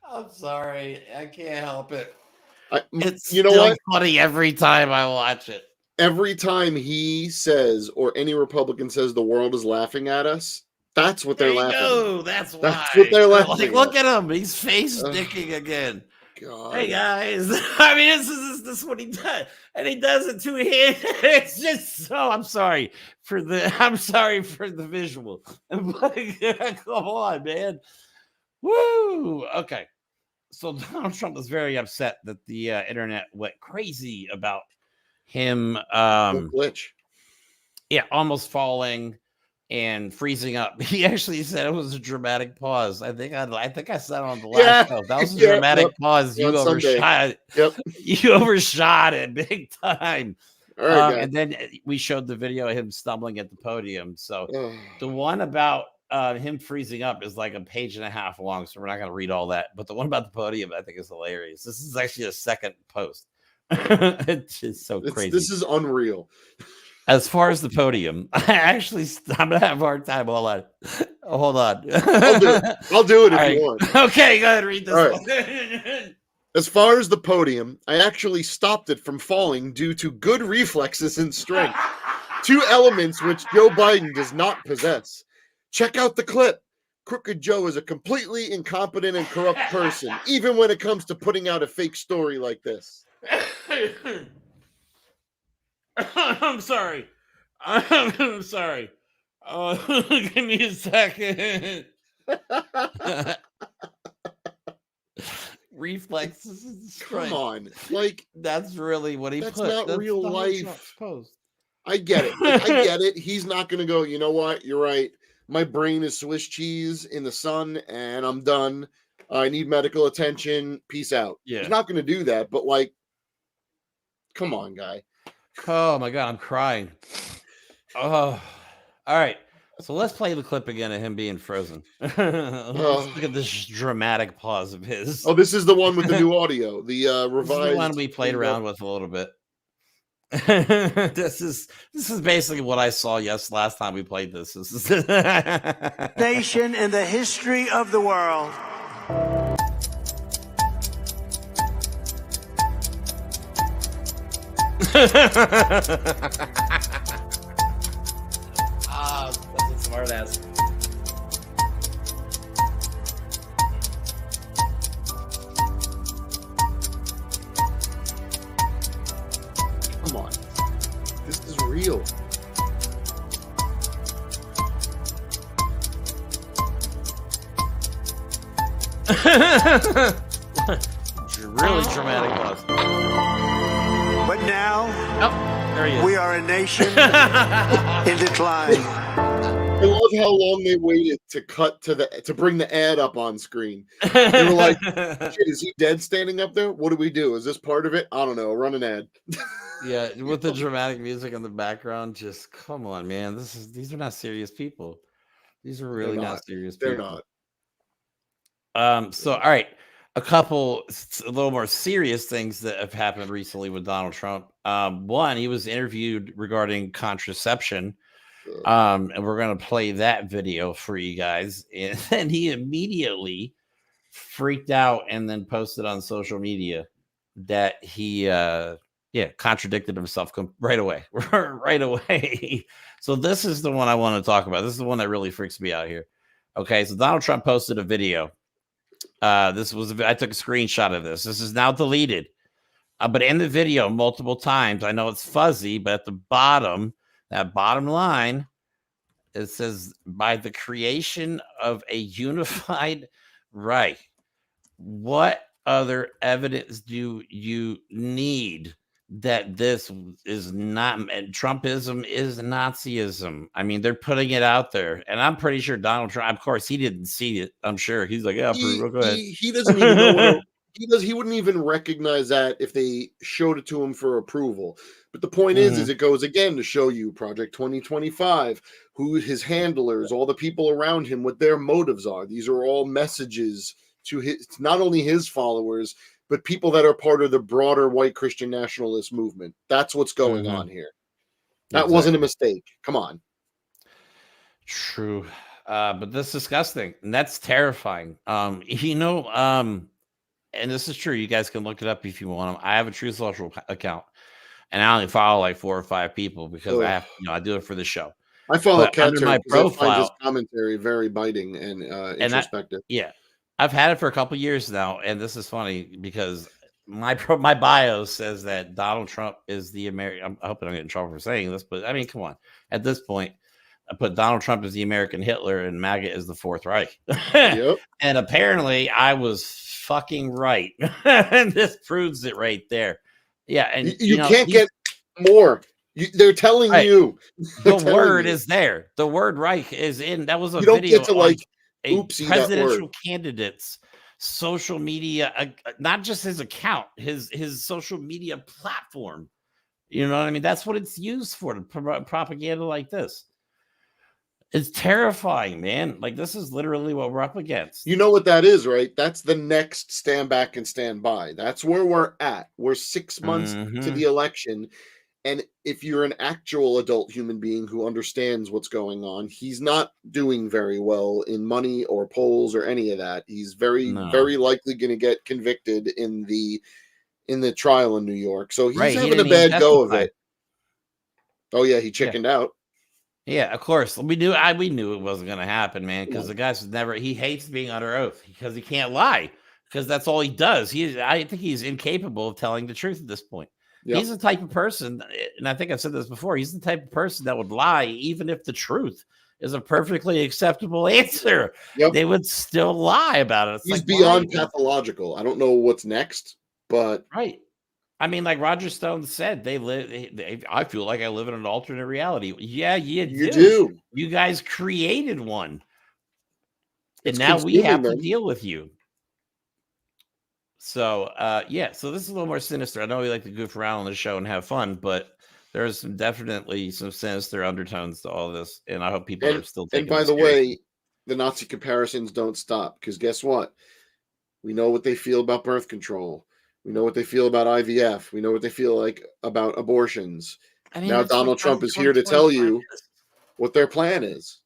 I'm sorry, I can't help it. It's funny every time I watch it. Every time he says, or any Republican says, the world is laughing at us, that's what they're laughing at. That's why. That's what they're laughing like, look at him. He's face dicking again. God. Hey guys, I mean, this is what he does, and he does it two hands. It's just so. I'm sorry for the visual. Come on, man. Woo. Okay. So Donald Trump was very upset that the internet went crazy about him. Glitch. Yeah, almost falling and freezing up. He actually said it was a dramatic pause. I think I said on the last show. That was a dramatic pause. You overshot it. Yep. You overshot it big time. All right, and then we showed the video of him stumbling at the podium. So the one about him freezing up is like a page and a half long, so we're not going to read all that. But the one about the podium, I think, is hilarious. This is actually a second post. It's just so crazy. This is unreal. As far as the podium, I'm gonna have a hard time. Hold on. I'll do it if you want. Okay, go ahead and read this All one. right. As far as the podium, I actually stopped it from falling due to good reflexes and strength. 2 elements which Joe Biden does not possess. Check out the clip. Crooked Joe is a completely incompetent and corrupt person, even when it comes to putting out a fake story like this. I'm sorry. I'm sorry. Give me a second. Reflexes and strength. Come on. Like, that's really what he that's put. not That's real the life. post. I get it. Like, I get it. He's not going to go, you know what? You're right. My brain is Swiss cheese in the sun and I'm done. I need medical attention. Peace out. Yeah. He's not going to do that, but like, come on, guy. Oh my God, I'm crying. Oh, all right. So let's play the clip again of him being frozen. Let's look at this dramatic pause of his. Oh, this is the one with the new audio, the revised. This is the one we played around with a little bit. This is basically what I saw last time we played this. This is Nation in the history of the world. That's a smart ass. Come on. This is real. Really dramatic pause. But now, there he is. we are a nation in decline. I love how long they waited to cut to bring the ad up on screen. They were like, "Shit, is he dead standing up there? What do we do? Is this part of it? I don't know. Run an ad." Yeah, with the dramatic music in the background, just come on, man. These are not serious people. These are really not serious people. They're not. So all right, a little more serious things that have happened recently with Donald Trump. One, he was interviewed regarding contraception. And we're going to play that video for you guys. And then he immediately freaked out and then posted on social media that he contradicted himself right away. Right away. So this is the one I want to talk about. This is the one that really freaks me out here. Okay, so Donald Trump posted a video. I took a screenshot of this. This is now deleted. But in the video, multiple times, I know it's fuzzy, but at the bottom, that bottom line, it says, by the creation of a unified Reich. What other evidence do you need that this is not, and Trumpism is Nazism? I mean, they're putting it out there, and I'm pretty sure Donald Trump, of course, he didn't see it. I'm sure he's like, yeah, go ahead. He doesn't even know he wouldn't even recognize that if they showed it to him for approval. But the point is it goes again to show you Project 2025, who his handlers, all the people around him, what their motives are. These are all messages to his, not only his followers, but people that are part of the broader white Christian nationalist movement. That's what's going on here. That wasn't a mistake. Come on. True. But that's disgusting. And that's terrifying. And this is true. You guys can look it up if you want. I have a True Social account, and I only follow like 4 or 5 people because I do it for the show. I follow Catcher my profile. I find his commentary very biting and introspective. I've had it for a couple years now, and this is funny because my bio says that Donald Trump is the American. I hope I don't get in trouble for saying this, but I mean, come on. At this point, I put Donald Trump as the American Hitler and MAGA is the Fourth Reich. Yep. And apparently, I was fucking right. And this proves it right there. Yeah, and you can't get more. They're telling you. The word is there. The word Reich is in. That was a you don't video get to presidential candidates, social media, not just his account, his social media platform You know what I mean? That's what it's used for, to promote propaganda like this. It's terrifying, man. Like, this is literally what we're up against. You know what that is, right? That's the next stand back and stand by. That's where we're at. We're 6 months to the election. And if you're an actual adult human being who understands what's going on, he's not doing very well in money or polls or any of that. He's very likely going to get convicted in the trial in New York. So he's having a bad go of it. Oh yeah, he chickened out. Yeah, of course. We knew it wasn't going to happen, man, because the guy's he hates being under oath because he can't lie, because that's all he does. I think he's incapable of telling the truth at this point. Yep. He's the type of person, and I think I've said this before, he's the type of person that would lie even if the truth is a perfectly acceptable answer. Yep. They would still lie about it. It's he's beyond pathological. I don't know what's next, but right. I mean, like Roger Stone said, I feel like I live in an alternate reality. Yeah, you do. You guys created one. And now we have to deal with you. So, yeah, so this is a little more sinister. I know we like to goof around on the show and have fun, but there's definitely some sinister undertones to all this. And I hope people are still taking it seriously. And by the way, the Nazi comparisons don't stop, because guess what? We know what they feel about birth control. We know what they feel about IVF. We know what they feel like about abortions. I mean, now Donald Trump is here to tell you what their plan is.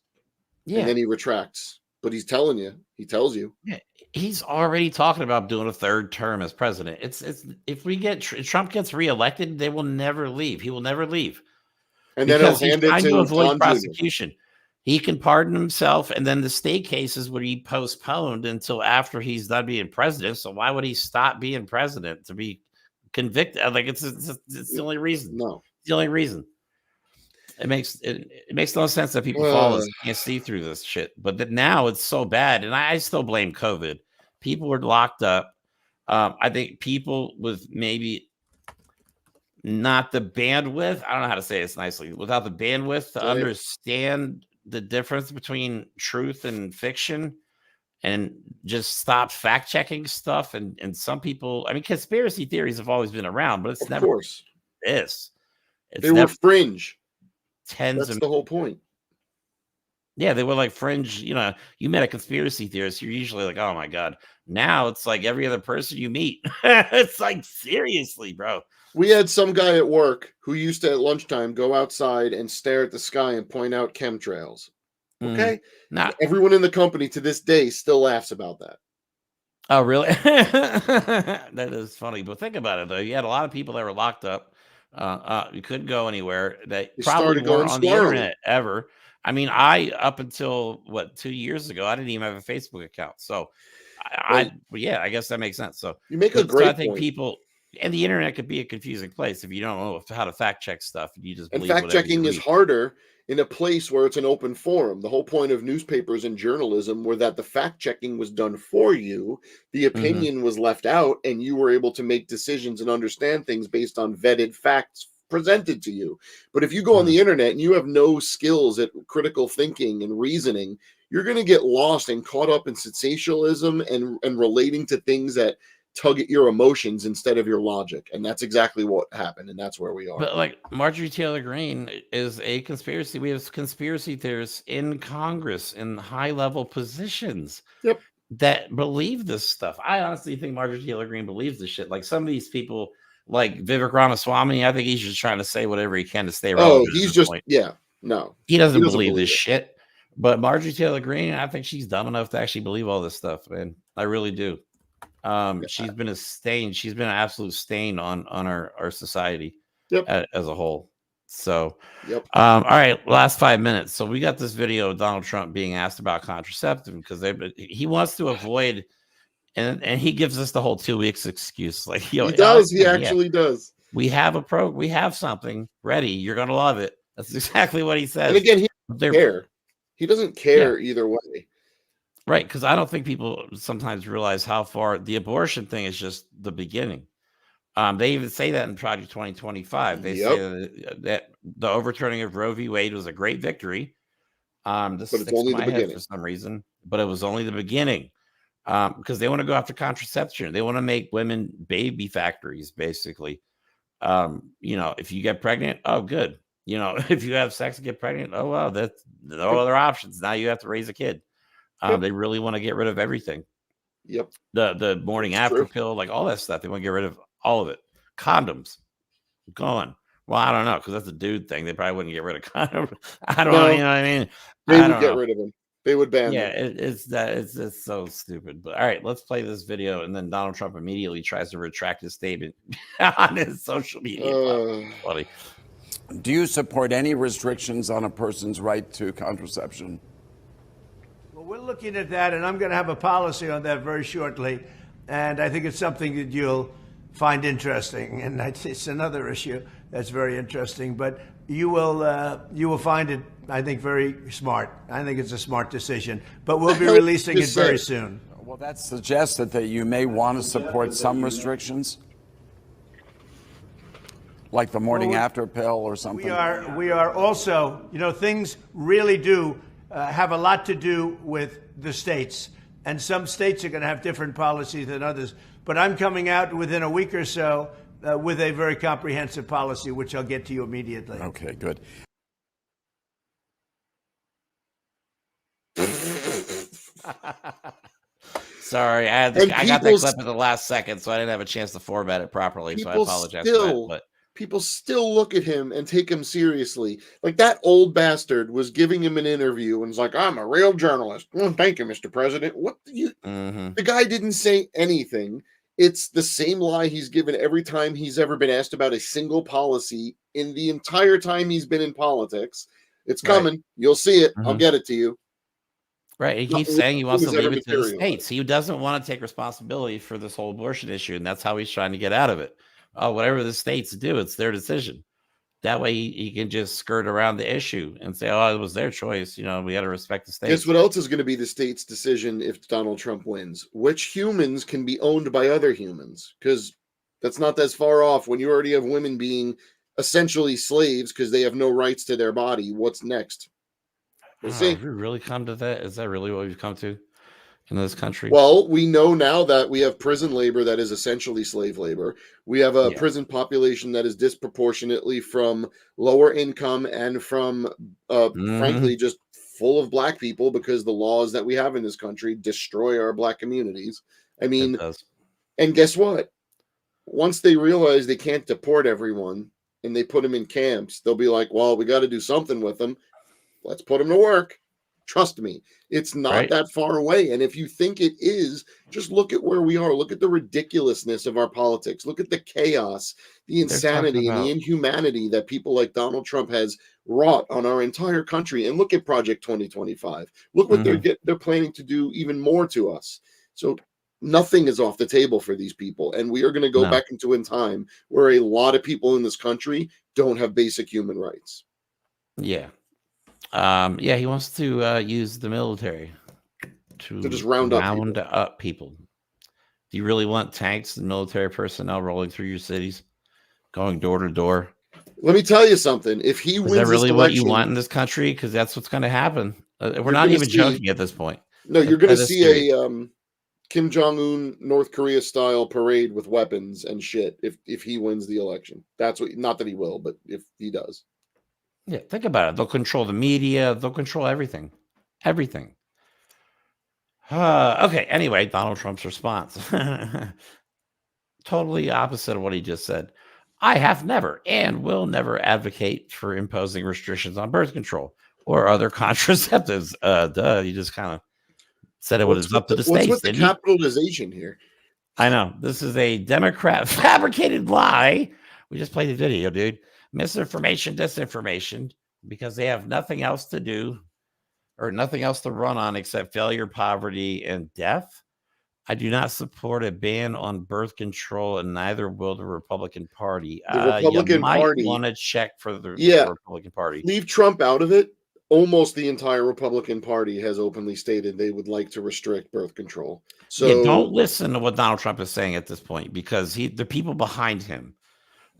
Yeah. And then he retracts. But he's telling you. He tells you. Yeah. He's already talking about doing a third term as president. It's if Trump gets reelected, they will never leave. He will never leave. And then he'll hand it to avoid prosecution. He can pardon himself, and then the state cases would be postponed until after he's done being president. So why would he stop being president to be convicted? Like it's the only reason. No, it's the only reason. It makes no sense that people follow this, can't see through this shit. But now it's so bad, and I still blame COVID. People were locked up. I think people with maybe not the bandwidth. I don't know how to say this nicely. Without the bandwidth to understand the difference between truth and fiction, and just stop fact checking stuff. And some people, I mean, conspiracy theories have always been around, but it's never this. They were fringe. That's the whole point. Yeah, they were like fringe. You know, you met a conspiracy theorist, you're usually like, oh my God. Now it's like every other person you meet. It's like, seriously, bro. We had some guy at work who used to, at lunchtime, go outside and stare at the sky and point out chemtrails. Okay? Everyone in the company to this day still laughs about that. Oh, really? That is funny. But think about it, though. You had a lot of people that were locked up. You couldn't go anywhere. They probably weren't on the internet ever. I mean, up until 2 years ago, I didn't even have a Facebook account. So, I guess that makes sense. So you make a great I think point. People, and the internet could be a confusing place if you don't know how to fact check stuff. You just and fact checking is harder in a place where it's an open forum. The whole point of newspapers and journalism were that the fact checking was done for you, the opinion was left out, and you were able to make decisions and understand things based on vetted facts presented to you. But if you go on the internet and you have no skills at critical thinking and reasoning, you're going to get lost and caught up in sensationalism and relating to things that tug at your emotions instead of your logic. And that's exactly what happened. And that's where we are. But like Marjorie Taylor Greene is a conspiracy. We have conspiracy theorists in Congress in high level positions that believe this stuff. I honestly think Marjorie Taylor Greene believes this shit. Like some of these people, like Vivek Ramaswamy, I think he's just trying to say whatever he can to stay relevant. Oh, he's just, he doesn't believe this shit. But Marjorie Taylor Greene, I think she's dumb enough to actually believe all this stuff, man. I really do. She's been a stain. She's been an absolute stain on our society as a whole. So, all right, last 5 minutes. So we got this video of Donald Trump being asked about contraceptive because he wants to avoid, and he gives us the whole 2 weeks excuse. Like he does. He actually does. We have we have something ready. You're gonna love it. That's exactly what he says. And again, he doesn't care. He doesn't care either way. Right, because I don't think people sometimes realize how far the abortion thing is just the beginning. They even say that in Project 2025. They say that the overturning of Roe v. Wade was a great victory. This but it's only the beginning for some reason, but it was only the beginning because they want to go after contraception. They want to make women baby factories, basically. You know, if you get pregnant, oh, good. You know, if you have sex and get pregnant, oh, well, that's no other options. Now you have to raise a kid. They really want to get rid of everything. Yep. The morning after pill, like all that stuff. They want to get rid of all of it. Condoms, gone. Well, I don't know, because that's a dude thing. They probably wouldn't get rid of condoms. I don't know. You know what I mean? They would get rid of them. They would ban them. It's so stupid. But all right, let's play this video, and then Donald Trump immediately tries to retract his statement on his social media. Funny. Do you support any restrictions on a person's right to contraception? Well, we're looking at that, and I'm going to have a policy on that very shortly. And I think it's something that you'll find interesting. And it's another issue that's very interesting. But you will find it, I think, very smart. I think it's a smart decision. But we'll be releasing it very soon. Well, that suggests that you may want to support some restrictions, like the morning after pill or something. We are also, you know, things really do have a lot to do with the states. And some states are going to have different policies than others. But I'm coming out within a week or so with a very comprehensive policy, which I'll get to you immediately. Okay, good. Sorry, I got that clip at the last second, so I didn't have a chance to format it properly. So I apologize for that. But people still look at him and take him seriously. Like that old bastard was giving him an interview and was like, "I'm a real journalist." Well, thank you, Mr. President. What you? The guy didn't say anything. It's the same lie he's given every time he's ever been asked about a single policy in the entire time he's been in politics. It's coming. Right. You'll see it. I'll get it to you. Right. He keeps saying he wants to leave it to the states. He doesn't want to take responsibility for this whole abortion issue, and that's how he's trying to get out of it. Oh, whatever the states do, it's their decision. That way he can just skirt around the issue and say, oh, it was their choice. You know, we got to respect the states. Guess what else is going to be the state's decision if Donald Trump wins? Which humans can be owned by other humans? Because that's not as far off when you already have women being essentially slaves because they have no rights to their body. What's next? We'll see. Have we really come to that? Is that really what we've come to in this country? Well, we know now that we have prison labor that is essentially slave labor. We have a prison population that is disproportionately from lower income and from, frankly, just full of black people because the laws that we have in this country destroy our black communities. I mean, and guess what? Once they realize they can't deport everyone and they put them in camps, they'll be like, well, we got to do something with them. Let's put them to work. Trust me, it's not that far away. And if you think it is, just look at where we are. Look at the ridiculousness of our politics. Look at the chaos, the insanity, and the inhumanity that people like Donald Trump has wrought on our entire country. And look at Project 2025. Look what they're planning to do even more to us. So nothing is off the table for these people. And we are going to go back into a time where a lot of people in this country don't have basic human rights. Yeah. He wants to use the military to just round up people. Do you really want tanks and military personnel rolling through your cities, going door to door? Let me tell you something. If he wins, is that really what you want in this country? Because that's what's going to happen. We're not even joking at this point. No, you're going to see a Kim Jong-un North Korea style parade with weapons and shit. If he wins the election, that's what. Not that he will, but if he does. Yeah, think about it. They'll control the media. They'll control everything. Everything. Okay, anyway, Donald Trump's response. Totally opposite of what he just said. I have never and will never advocate for imposing restrictions on birth control or other contraceptives. You just kind of said it was up to the states. What's with the capitalization here? I know. This is a Democrat fabricated lie. We just played the video, dude. Misinformation, disinformation, because they have nothing else to do or nothing else to run on except failure, poverty, and death. I do not support a ban on birth control, and neither will the Republican Party. The Republican Party want to check for the Republican Party. Leave Trump out of it. Almost the entire Republican Party has openly stated they would like to restrict birth control. So don't listen to what Donald Trump is saying at this point, because the people behind him.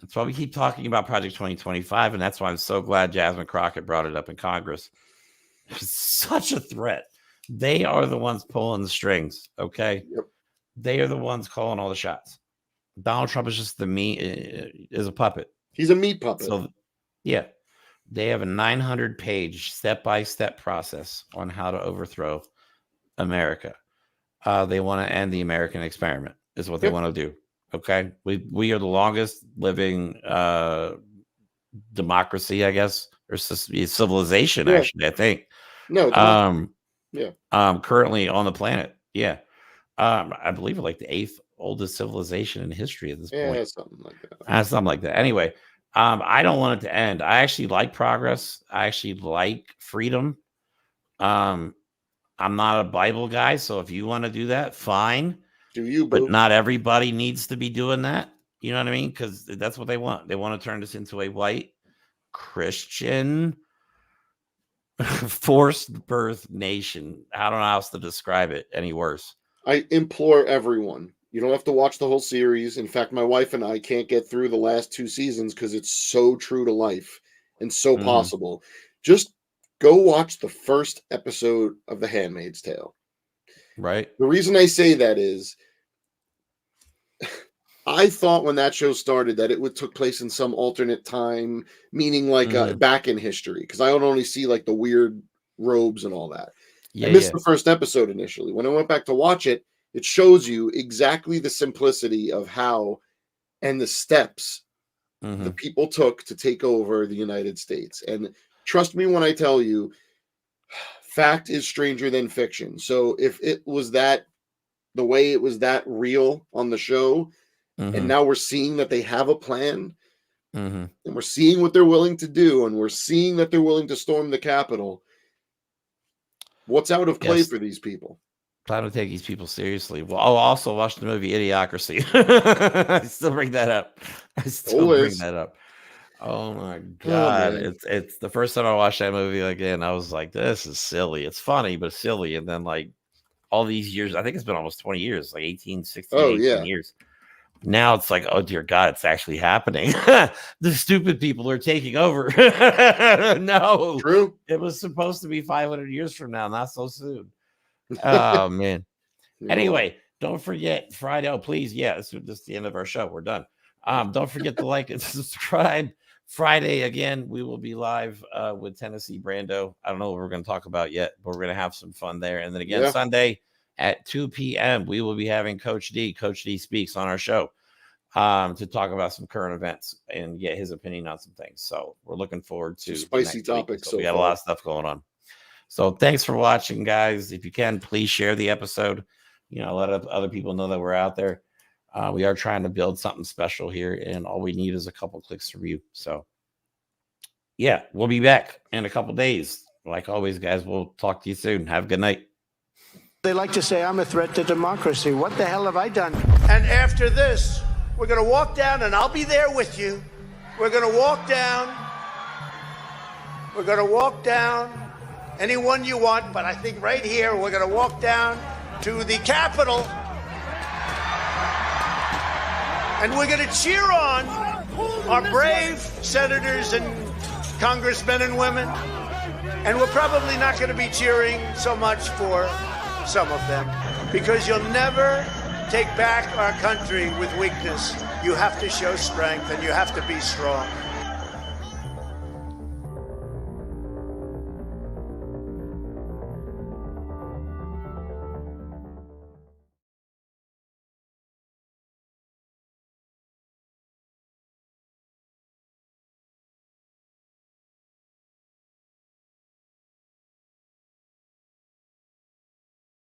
That's why we keep talking about Project 2025, and that's why I'm so glad Jasmine Crockett brought it up in Congress. It's such a threat. They are the ones pulling the strings, okay? Yep. They are the ones calling all the shots. Donald Trump is just is a puppet. He's a meat puppet. So, yeah, they have a 900-page step-by-step process on how to overthrow America. They want to end the American experiment, is what they want to do. Okay, we are the longest living democracy, I guess, or civilization. Actually, I think. No. Currently on the planet. Yeah. I believe we're like the 8th oldest civilization in history at this point. Yeah, something like that. Anyway, I don't want it to end. I actually like progress. I actually like freedom. I'm not a Bible guy, so if you want to do that, fine. Do you? But not everybody needs to be doing that. You know what I mean? Because that's what they want. They want to turn this into a white Christian forced birth nation. I don't know how else to describe it any worse. I implore everyone. You don't have to watch the whole series. In fact, my wife and I can't get through the last 2 seasons because it's so true to life and so possible. Just go watch the first episode of The Handmaid's Tale. Right. The reason I say that is I thought when that show started that it took place in some alternate time, meaning like back in history, because I would only see like the weird robes and all that. I missed the first episode initially. When I went back to watch it, it shows you exactly the simplicity of how and the steps the people took to take over the United States. And trust me when I tell you, fact is stranger than fiction. So if it was that, the way it was that real on the show, and now we're seeing that they have a plan, and we're seeing what they're willing to do, and we're seeing that they're willing to storm the Capitol. What's out of play for these people? Trying to take these people seriously. Well, I'll also watch the movie Idiocracy. I still bring that up. Oh my God. It's the first time I watched that movie again, I was like, this is silly. It's funny, but silly. And then like all these years, I think it's been almost 20 years, like 18 years. Now it's like, oh dear God, it's actually happening. The stupid people are taking over. No, true. It was supposed to be 500 years from now, not so soon. Oh man. Anyway, don't forget Friday. Oh, please, this is the end of our show. We're done. Don't forget to like and subscribe. Friday again, we will be live with Tennessee Brando. I don't know what we're going to talk about yet, but we're going to have some fun there. And then again, Sunday at 2 p.m., we will be having Coach D Speaks on our show to talk about some current events and get his opinion on some things. So we're looking forward to spicy topics. So we got a lot of stuff going on. So thanks for watching, guys. If you can, please share the episode. Let other people know that we're out there. We are trying to build something special here, and all we need is a couple clicks from you. So, we'll be back in a couple days. Like always, guys, we'll talk to you soon. Have a good night. They like to say I'm a threat to democracy. What the hell have I done? And after this, we're going to walk down, and I'll be there with you. We're going to walk down. We're going to walk down. Anyone you want, but I think right here, we're going to walk down to the Capitol. And we're going to cheer on our brave senators and congressmen and women. And we're probably not going to be cheering so much for some of them, because you'll never take back our country with weakness. You have to show strength, and you have to be strong.